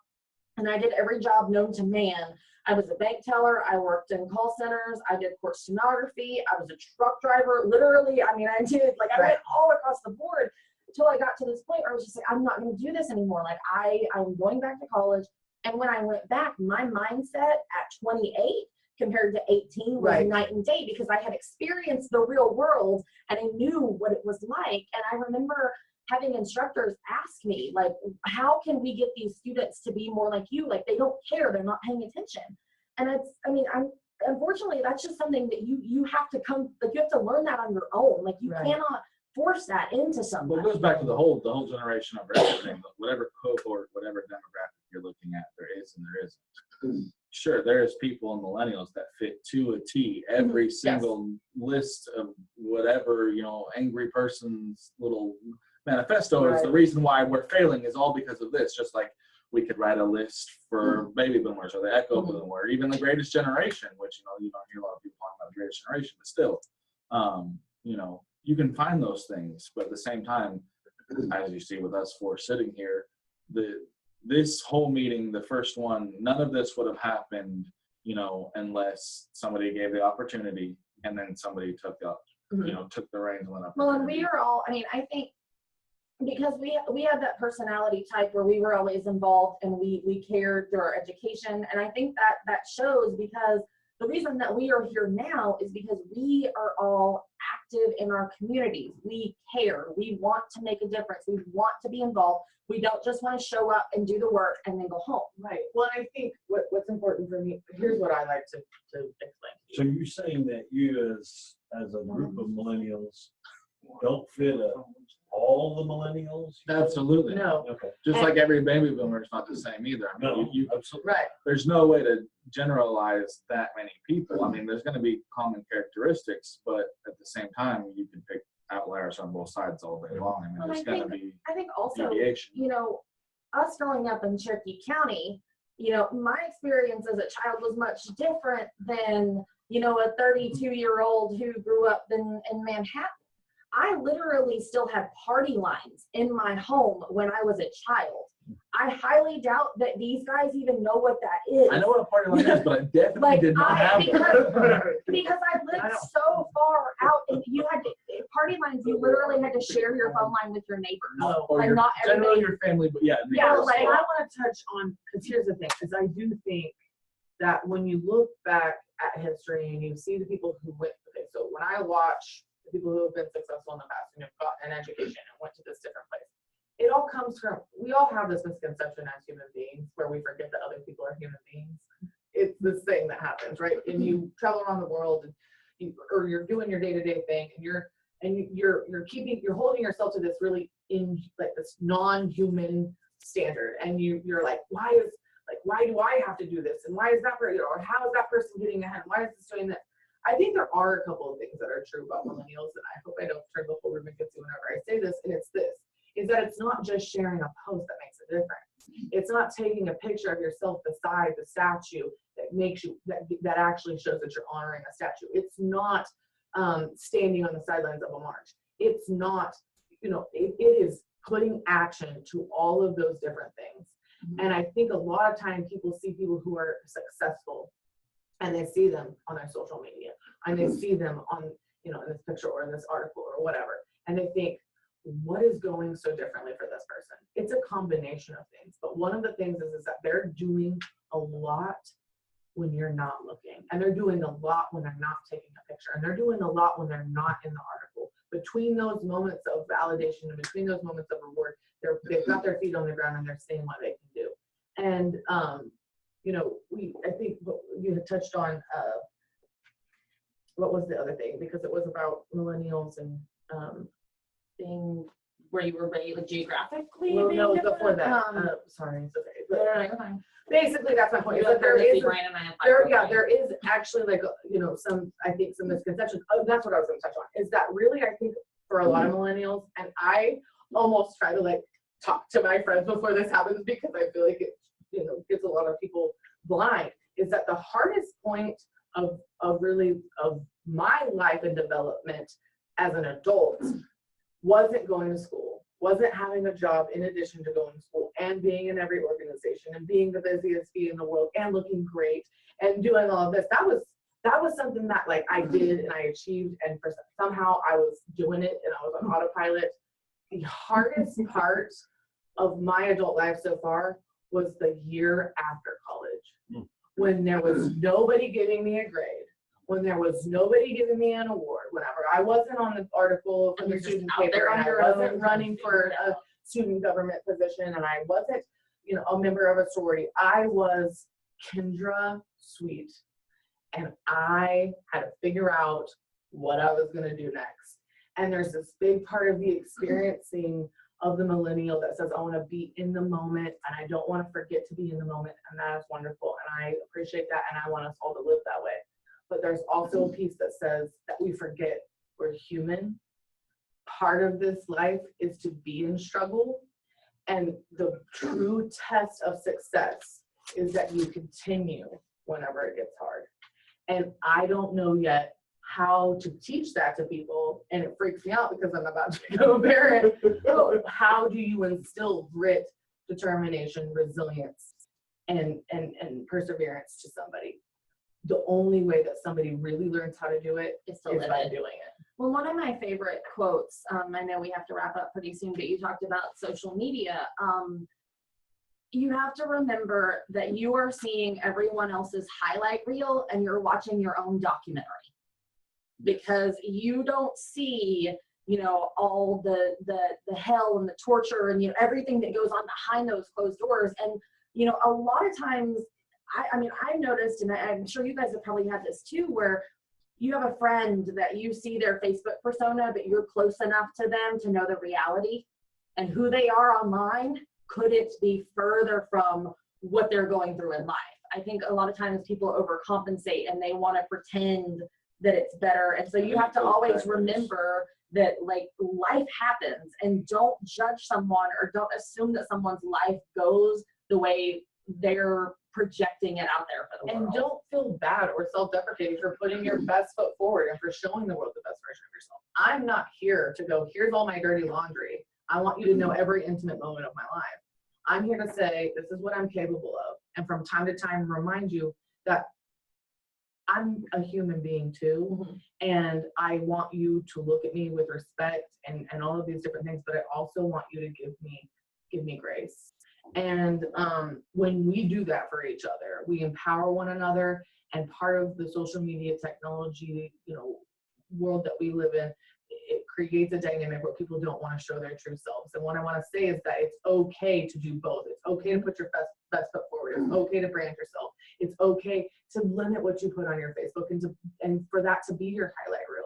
And I did every job known to man. I was a bank teller. I worked in call centers. I did court stenography. I was a truck driver. Literally, I mean, I went all across the board until I got to this point where I was just like, I'm not going to do this anymore. Like, I'm going back to college. And when I went back, my mindset at 28 compared to 18 was night and day, because I had experienced the real world and I knew what it was like. And I remember having instructors ask me, like, how can we get these students to be more like you? Like, they don't care, they're not paying attention. And unfortunately, that's just something that you have to you have to learn that on your own. Like, you cannot force that into somebody. Well, it goes back to the whole generation of everything, whatever cohort, whatever demographic you're looking at, there is and there isn't. Sure, there's people in millennials that fit to a T every single list of whatever, angry person's little manifesto is the reason why we're failing is all because of this. Just like we could write a list for baby boomers or the echo boom or even the greatest generation, which, you don't hear a lot of people talking about the greatest generation, but still, you can find those things. But at the same time, as you see with us four sitting here, this whole meeting, the first one, none of this would have happened, unless somebody gave the opportunity and then somebody took the reins and went up. Well, and we are all, I think, because we had that personality type where we were always involved and we cared through our education. And I think that shows, because the reason that we are here now is because we are all active in our communities. We care. We want to make a difference. We want to be involved. We don't just want to show up and do the work and then go home. Right. Well, I think what's important for me, here's what I like to explain. So you're saying that you as a group of millennials don't fit all the millennials? Absolutely. No. Okay. Just like every baby boomer is not the same either. No, absolutely. Right. There's no way to generalize that many people. There's going to be common characteristics, but at the same time, you can pick outliers on both sides all day long. There's going to be I think also, deviation. us growing up in Cherokee County, my experience as a child was much different than, a 32-year-old who grew up in Manhattan. I literally still had party lines in my home when I was a child. I highly doubt that these guys even know what that is. I know what a party line is, but I definitely did not have that. Because I lived so far out, and party lines, you literally had to share your phone line with your neighbors. No, like, not everybody. your family, but Like, I want to touch on, because here's the thing, is I do think that when you look back at history and you see the people who went, so when I watch the people who have been successful in the past and have gotten an education and went to this different place, it all comes from, we all have this misconception as human beings where we forget that other people are human beings. It's this thing that happens, right? And you travel around the world and you're doing your day-to-day thing and you're holding yourself to this really this non-human standard. And you're like, why do I have to do this? And why is that person, or how is that person getting ahead? Why is this doing that? I think there are a couple of things that are true about millennials, and I hope I don't turn the whole room against you whenever I say this, and it's this, is that it's not just sharing a post that makes a difference. It's not taking a picture of yourself beside the statue that makes you, that actually shows that you're honoring a statue. It's not standing on the sidelines of a march. It's not, it is putting action to all of those different things. Mm-hmm. And I think a lot of time people see people who are successful and they see them on their social media and they see them on, in this picture or in this article or whatever. And they think, what is going so differently for this person? It's a combination of things, but one of the things is that they're doing a lot when you're not looking, and they're doing a lot when they're not taking a picture, and they're doing a lot when they're not in the article. Between those moments of validation and between those moments of reward, they've got their feet on the ground and they're seeing what they can do. And you know, I think what you had touched on, what was the other thing? Because it was about millennials and Thing where you were raised, like, geographically. well, no, being before that. different? Sorry, it's okay. No, But no, you're fine. basically, that's my point. You Is have that there Thursday is brain and I have yeah, microbrain. there is actually like, you know, I think some misconceptions. Oh, that's what I was going to touch on. Is that really, I think, for a lot of millennials, and I almost try to like talk to my friends before this happens because I feel like it, you know, gets a lot of people blind. Is that the hardest point of my life and development as an adult wasn't going to school, wasn't having a job in addition to going to school and being in every organization and being the busiest bee in the world and looking great and doing all of this. That was something that like I did and I achieved, and for somehow I was doing it and I was on autopilot. The hardest part of my adult life so far was the year after college, when there was nobody giving me a grade, when there was nobody giving me an award, whenever I wasn't on the article for And the you're just student out there paper, on and your I wasn't own, running for a student government position, and I wasn't, you know, a member of a sorority. I was Kendra Sweet, and I had to figure out what I was going to do next. And there's this big part of the experiencing of the millennial that says, I want to be in the moment and I don't want to forget to be in the moment. And that is wonderful. And I appreciate that. And I want us all to live that way. But there's also a piece that says that we forget we're human. Part of this life is to be in struggle. And the true test of success is that you continue whenever it gets hard. And I don't know yet how to teach that to people, and it freaks me out because I'm about to become a parent. So how do you instill grit, determination, resilience, and perseverance to somebody? The only way that somebody really learns how to do it It's to is live by it. doing it. Well, one of my favorite quotes, I know we have to wrap up pretty soon, but you talked about social media. You have to remember that you are seeing everyone else's highlight reel and you're watching your own documentary, because you don't see, you know, all the hell and the torture and, you know, everything that goes on behind those closed doors. And, you know, a lot of times, I mean, I've noticed, and I'm sure you guys have probably had this too, where you have a friend that you see their Facebook persona, but you're close enough to them to know the reality and who they are online. Could it be further from what they're going through in life? I think a lot of times people overcompensate and they want to pretend that it's better. And so you have to always remember that, like, life happens, and don't judge someone or don't assume that someone's life goes the way they're projecting it out there for the world. And don't feel bad or self-deprecating for putting your best foot forward and for showing the world the best version of yourself. I'm not here to go, here's all my dirty laundry. I want you to know every intimate moment of my life. I'm here to say, this is what I'm capable of. And from time to time, remind you that I'm a human being too. And I want you to look at me with respect and all of these different things, but I also want you to give me grace. And when we do that for each other, we empower one another. And part of the social media technology, you know, world that we live in, it creates a dynamic where people don't want to show their true selves. And what I want to say is that it's okay to do both. It's okay to put your best foot forward. It's okay to brand yourself. It's okay to limit what you put on your Facebook and for that to be your highlight reel.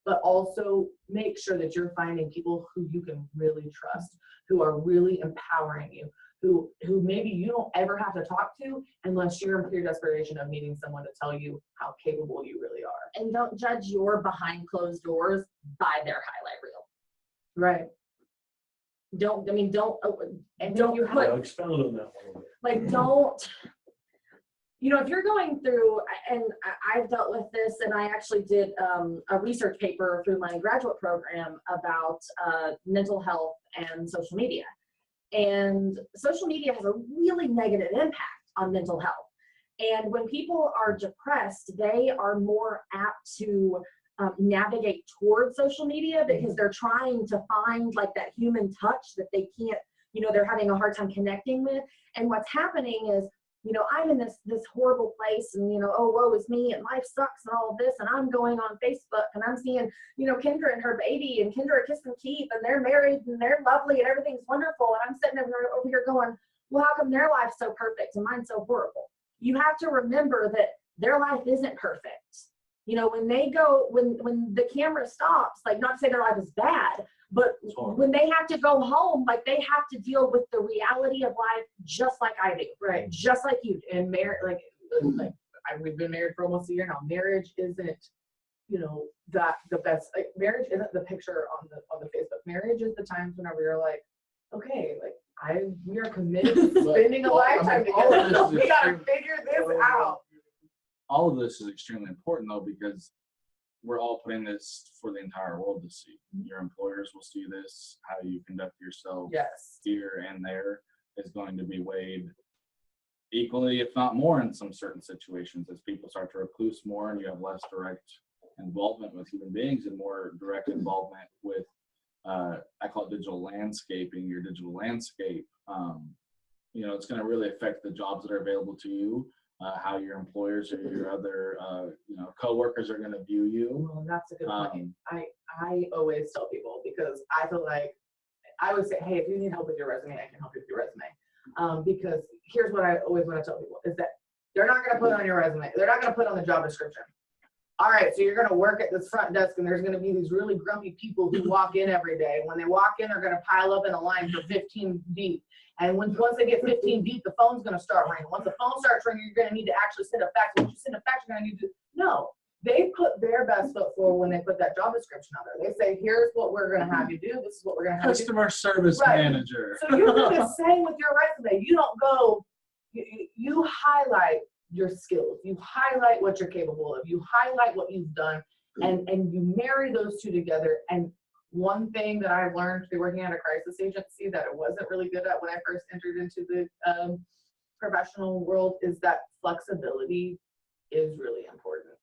But also make sure that you're finding people who you can really trust, who are really empowering you, who maybe you don't ever have to talk to unless you're in pure desperation of needing someone to tell you how capable you really are. And don't judge your behind closed doors by their highlight reel. Right. Don't Yeah, expound on that one. like, don't, you know, if you're going through, and I've dealt with this, and I actually did a research paper through my graduate program about mental health and social media. And social media has a really negative impact on mental health. And when people are depressed, they are more apt to navigate towards social media because they're trying to find like that human touch that they can't, you know, they're having a hard time connecting with. And what's happening is, you know, I'm in this horrible place and, you know, oh, woe is me and life sucks and all of this. And I'm going on Facebook and I'm seeing, you know, Kendra and her baby and Kendra kissing Keith and they're married and they're lovely and everything's wonderful. And I'm sitting over here going, well, how come their life's so perfect and mine's so horrible? You have to remember that their life isn't perfect. You know, when they go, when the camera stops, like not to say their life is bad, but when they have to go home, like they have to deal with the reality of life just like I do. Right. Just like you do. And we've been married for almost a year now. Marriage isn't, you know, the best. Like marriage isn't the picture on the Facebook. Marriage is the times whenever you're like, okay, like we are committed to spending a lifetime together. We gotta figure this out. All of this is extremely important though, because we're all putting this for the entire world to see. Your employers will see this. How you conduct yourself here and there is going to be weighed equally, if not more, in some certain situations as people start to recluse more and you have less direct involvement with human beings and more direct involvement with, I call it digital landscaping, your digital landscape. You know, it's going to really affect the jobs that are available to you. How your employers or your other, you know, coworkers are going to view you. Well, that's a good point. I always tell people because I feel like I would say, hey, if you need help with your resume, I can help you with your resume. Because here's what I always want to tell people is that they're not going to put on your resume. They're not going to put on the job description. All right, so you're going to work at this front desk and there's going to be these really grumpy people who walk in every day. When they walk in, they're going to pile up in a line for 15 deep. And once they get 15 deep, the phone's going to start ringing. Once the phone starts ringing, you're going to need to actually send a fax. Once you send a fax, you're going to need to, no. They put their best foot forward when they put that job description out there. They say, here's what we're going to have you do. This is what we're going to have you do. Customer service manager. So you do the same with your resume. You don't go, you highlight your skills. You highlight what you're capable of. You highlight what you've done and you marry those two together. And one thing that I learned through working at a crisis agency that I wasn't really good at when I first entered into the professional world is that flexibility is really important.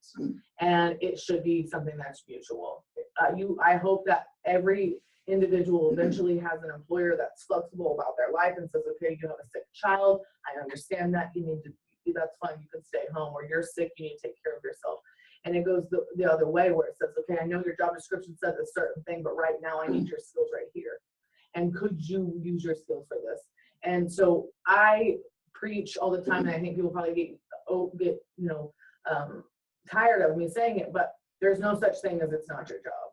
And it should be something that's mutual. I hope that every individual eventually has an employer that's flexible about their life and says, okay, you have a sick child. I understand that you need to, that's fine. You can stay home, or you're sick. You need to take care of yourself. And it goes the other way where it says, okay, I know your job description says a certain thing, but right now I need your skills right here. And could you use your skills for this? And so I preach all the time, and I think people probably get tired of me saying it, but there's no such thing as it's not your job.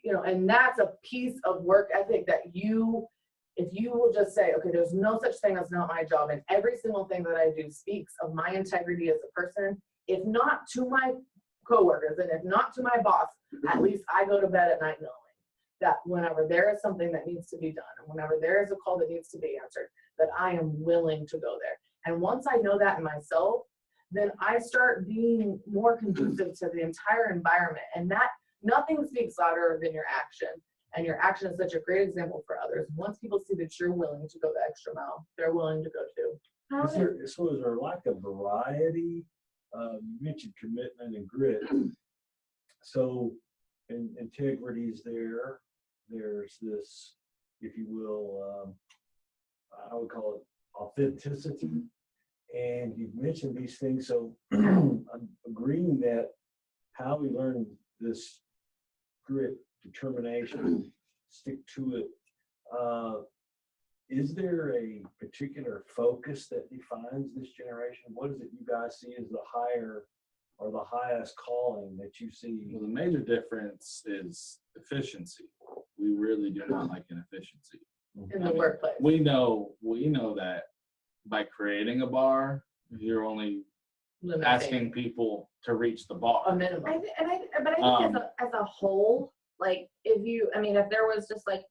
You know, and that's a piece of work ethic that if you will just say, okay, there's no such thing as not my job, and every single thing that I do speaks of my integrity as a person, if not to my coworkers and if not to my boss, at least I go to bed at night knowing that whenever there is something that needs to be done and whenever there is a call that needs to be answered, that I am willing to go there. And once I know that in myself, then I start being more conducive to the entire environment. And that nothing speaks louder than your action. And your action is such a great example for others. Once people see that you're willing to go the extra mile, they're willing to go too. Is there like a variety? You mentioned commitment and grit. So integrity's there. There's this, if you will, I would call it authenticity. And you've mentioned these things. So I'm agreeing that how we learn this grit, determination, stick to it. Is there a particular focus that defines this generation? What is it you guys see as the higher or the highest calling that you see? Well, the major difference is efficiency. We really do not like inefficiency. In the workplace. We know that by creating a bar, you're only asking people to reach the bar. A minimum. I think as a whole, like if there was just like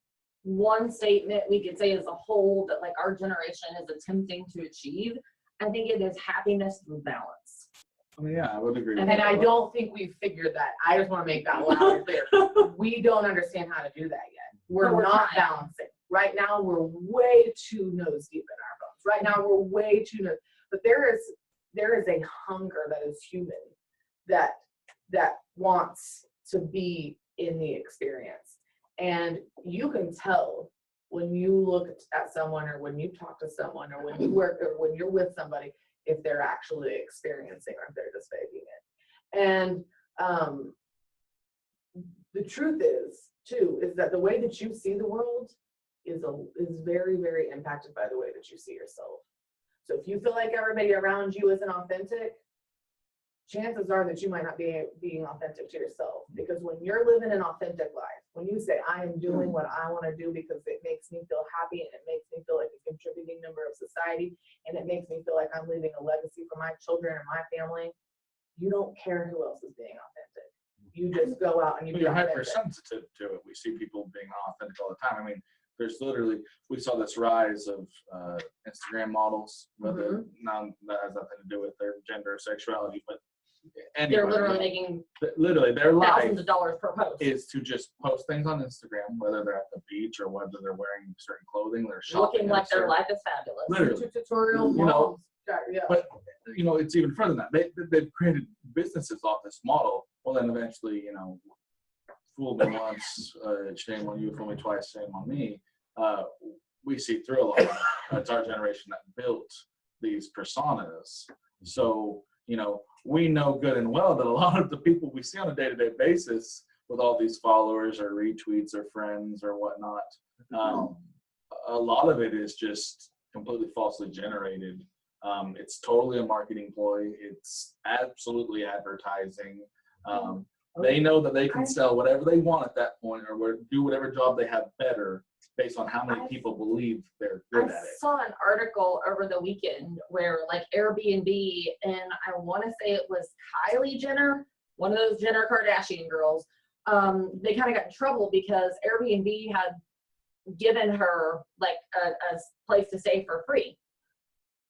one statement we could say as a whole that like our generation is attempting to achieve, I think it is happiness through balance. I mean, yeah, I would agree. And I don't think we've figured that. I just want to make that loud and clear. We don't understand how to do that yet. We're not balancing. Right now, we're way too nose deep in our phones. Right now, we're way too nose. But there is a hunger that is human that that wants to be in the experience. And you can tell when you look at someone, or when you talk to someone, or when you work, or when you're with somebody, if they're actually experiencing or if they're just faking it. And the truth is, too, is that the way that you see the world is very, very impacted by the way that you see yourself. So if you feel like everybody around you isn't authentic, chances are that you might not be being authentic to yourself. Because when you're living an authentic life, when you say, I am doing what I want to do because it makes me feel happy and it makes me feel like a contributing member of society, and it makes me feel like I'm leaving a legacy for my children and my family, you don't care who else is being authentic. You just go out and you be You're authentic. hypersensitive to it. We see people being authentic all the time. I mean, there's literally, we saw this rise of Instagram models, whether now that has nothing to do with their gender or sexuality, but anyway, They're literally making literally their life thousands of dollars per post. is to just post things on Instagram, whether they're at the beach or whether they're wearing certain clothing, they're shopping. Looking like their life is fabulous. Literally. Tutorial You know, moms. Yeah. But, you know, it's even further than that. They've created businesses off this model. Well, then eventually, you know, fool me once, shame on you, fool me twice, shame on me. We see through a lot of that. It's our generation that built these personas. So, you know, we know good and well that a lot of the people we see on a day-to-day basis with all these followers or retweets or friends or whatnot, a lot of it is just completely falsely generated. It's totally a marketing ploy. It's absolutely advertising. They know that they can sell whatever they want at that point, or do whatever job they have better based on how many people believe they're good at I it. saw an article over the weekend where like Airbnb, and I want to say it was Kylie Jenner, one of those Jenner Kardashian girls, they kind of got in trouble because Airbnb had given her like a place to stay for free.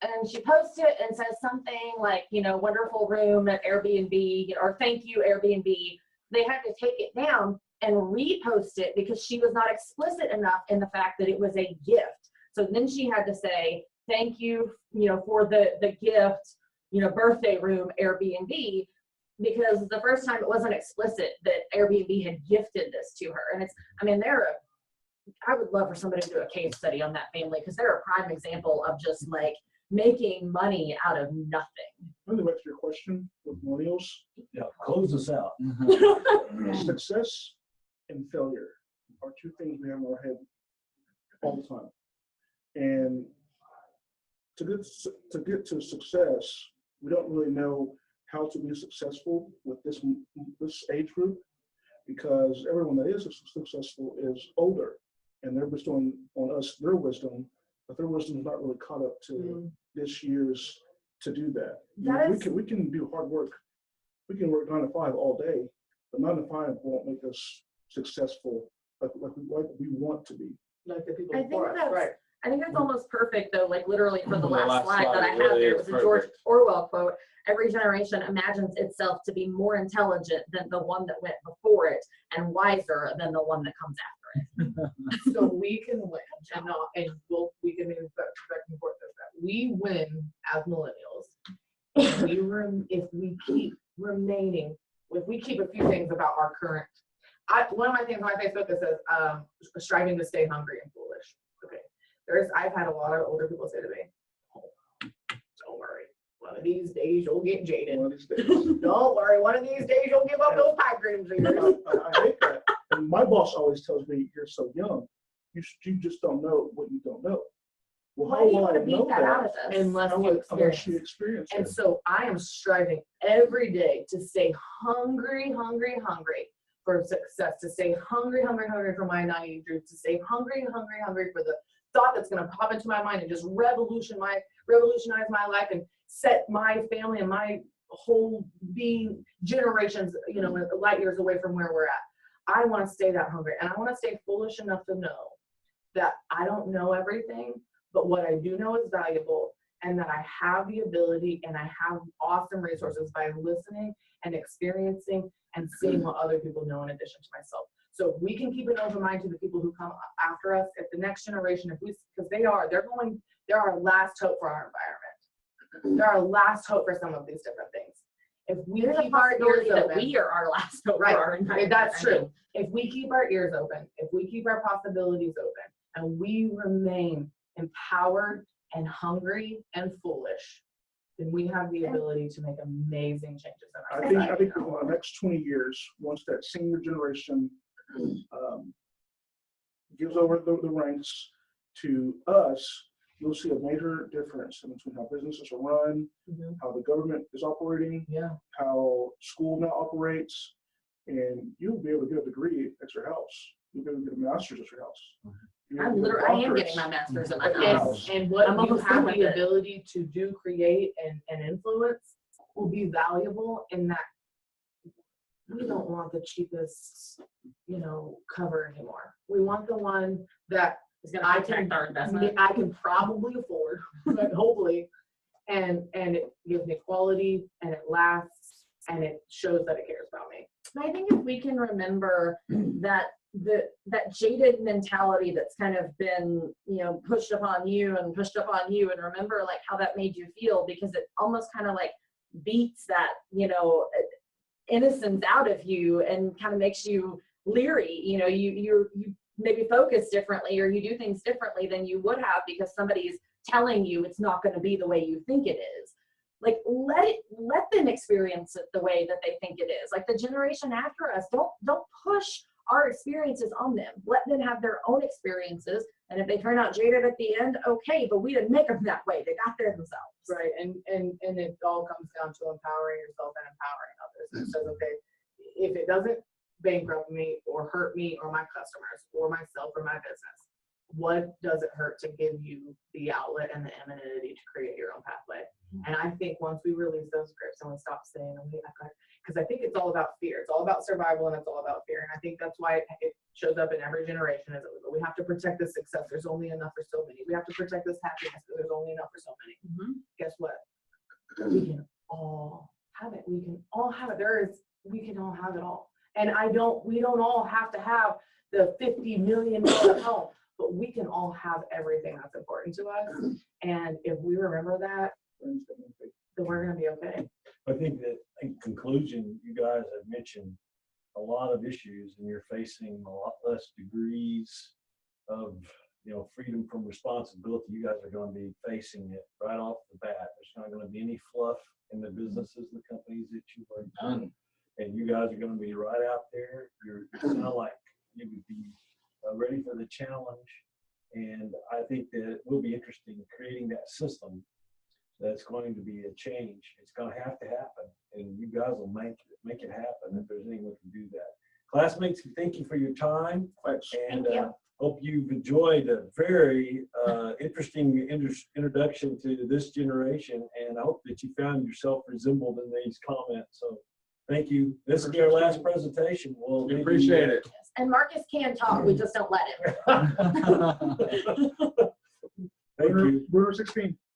And she posted it and says something like, you know, wonderful room at Airbnb, or thank you Airbnb. They had to take it down and repost it because she was not explicit enough in the fact that it was a gift. So then she had to say, thank you, you know, for the gift, you know, birthday room Airbnb, because the first time it wasn't explicit that Airbnb had gifted this to her. And it's, I mean, I would love for somebody to do a case study on that family, because they're a prime example of just like making money out of nothing. Really back to your question with millennials, Yeah, close us out. success and failure are two things we have in our head all the time. And to get to success, we don't really know how to be successful with this age group, because everyone that is successful is older, and they're bestowing on us their wisdom, but their wisdom is not really caught up to this year's to do that. We can do hard work. We can work 9 to 5 all day, but 9 to 5 won't make us successful like we want to be. Like the people I think before us, that's right? I think that's almost perfect though, like literally for the The last last slide that I slide had really there, is was a George perfect. Orwell quote. Every generation imagines itself to be more intelligent than the one that went before it, and wiser than the one that comes after it. So we can win, and we can move back and forth with that. We win as millennials if we keep remaining. If we keep a few things about our current. One of my things on my Facebook that says striving to stay hungry and foolish. Okay, I've had a lot of older people say to me, oh, "Don't worry, one of these days you'll get jaded. One of these days. Don't worry, one of these days you'll give up those pipe dreams of yours." I hate that. And my boss always tells me, "You're so young. You just don't know what you don't know." Well, Why how do you will want I to beat know that out that of us? Unless you experience. you experience And it? so I am striving every day to stay hungry for success, to stay hungry for my naive dreams, to stay hungry for the thought that's going to pop into my mind and just revolutionize my life and set my family and my whole being generations, you know, light years away from where we're at. I want to stay that hungry, and I want to stay foolish enough to know that I don't know everything, but what I do know is valuable, and that I have the ability and I have awesome resources by listening and experiencing and seeing what other people know in addition to myself. So if we can keep an open mind to the people who come after us, if the next generation, because they're our last hope for our environment. They're our last hope for some of these different things. If we There's a keep our ears possibility that open, we are our last hope for right, our environment. that's I mean, true. If we keep our ears open, if we keep our possibilities open, and we remain empowered and hungry and foolish, then we have the ability to make amazing changes in our society. I think in the next 20 years, once that senior generation gives over the ranks to us, you'll see a major difference in between how businesses are run, Mhm. how the government is operating, Yeah, how school now operates, and you'll be able to get a degree at your house. You'll be able to get a master's at your house. You'll I'm be able to get literally, I am doctorates. getting my master's in my Yeah. house. and what I'm you almost done have with the it. ability to do, create, and influence will be valuable in that we don't want the cheapest, cover anymore. We want the one that It's gonna I protect can, our investment. I can probably afford, but hopefully, and it gives me quality, and it lasts, and it shows that it cares about me. And I think if we can remember that that jaded mentality that's kind of been, pushed upon you and remember like how that made you feel, because it almost kind of like beats that, innocence out of you and kind of makes you leery. You maybe focus differently, or you do things differently than you would have because somebody's telling you it's not going to be the way you think it is. Like let them experience it the way that they think it is. Like the generation after us, don't push our experiences on them. Let them have their own experiences, and if they turn out jaded at the end, okay, but we didn't make them that way. They got there themselves. Right, and it all comes down to empowering yourself and empowering others. And it says, okay, if it doesn't bankrupt me or hurt me or my customers or myself or my business, what does it hurt to give you the outlet and the amenity to create your own pathway? And I think once we release those scripts and we stop saying, because I think it's all about fear. It's all about survival, and it's all about fear. And I think that's why it shows up in every generation. Is we have to protect this success. There's only enough for so many. We have to protect this happiness. There's only enough for so many. Mm-hmm. Guess what? We can all have it. We can all have it. We can all have it all. And we don't all have to have the $50 million home, but we can all have everything that's important to us. And if we remember that, then we're going to be okay. I think that in conclusion, you guys have mentioned a lot of issues, and you're facing a lot less degrees of freedom from responsibility. You guys are going to be facing it right off the bat. There's not going to be any fluff in the businesses, the companies that you work for, and you guys are going to be right out there. You're kind of like you would be ready for the challenge, and I think that it will be interesting creating that system. That's going to be a change. It's going to happen, and you guys will make it happen if there's anyone who can do that. Classmates, thank you for your time. Thanks. And Thank you. hope you've enjoyed a very interesting introduction to this generation, and I hope that you found yourself resembled in these comments. So thank you. This will be our last presentation. We appreciate it. And Marcus can talk, we just don't let him. Thank you. Bruno 16.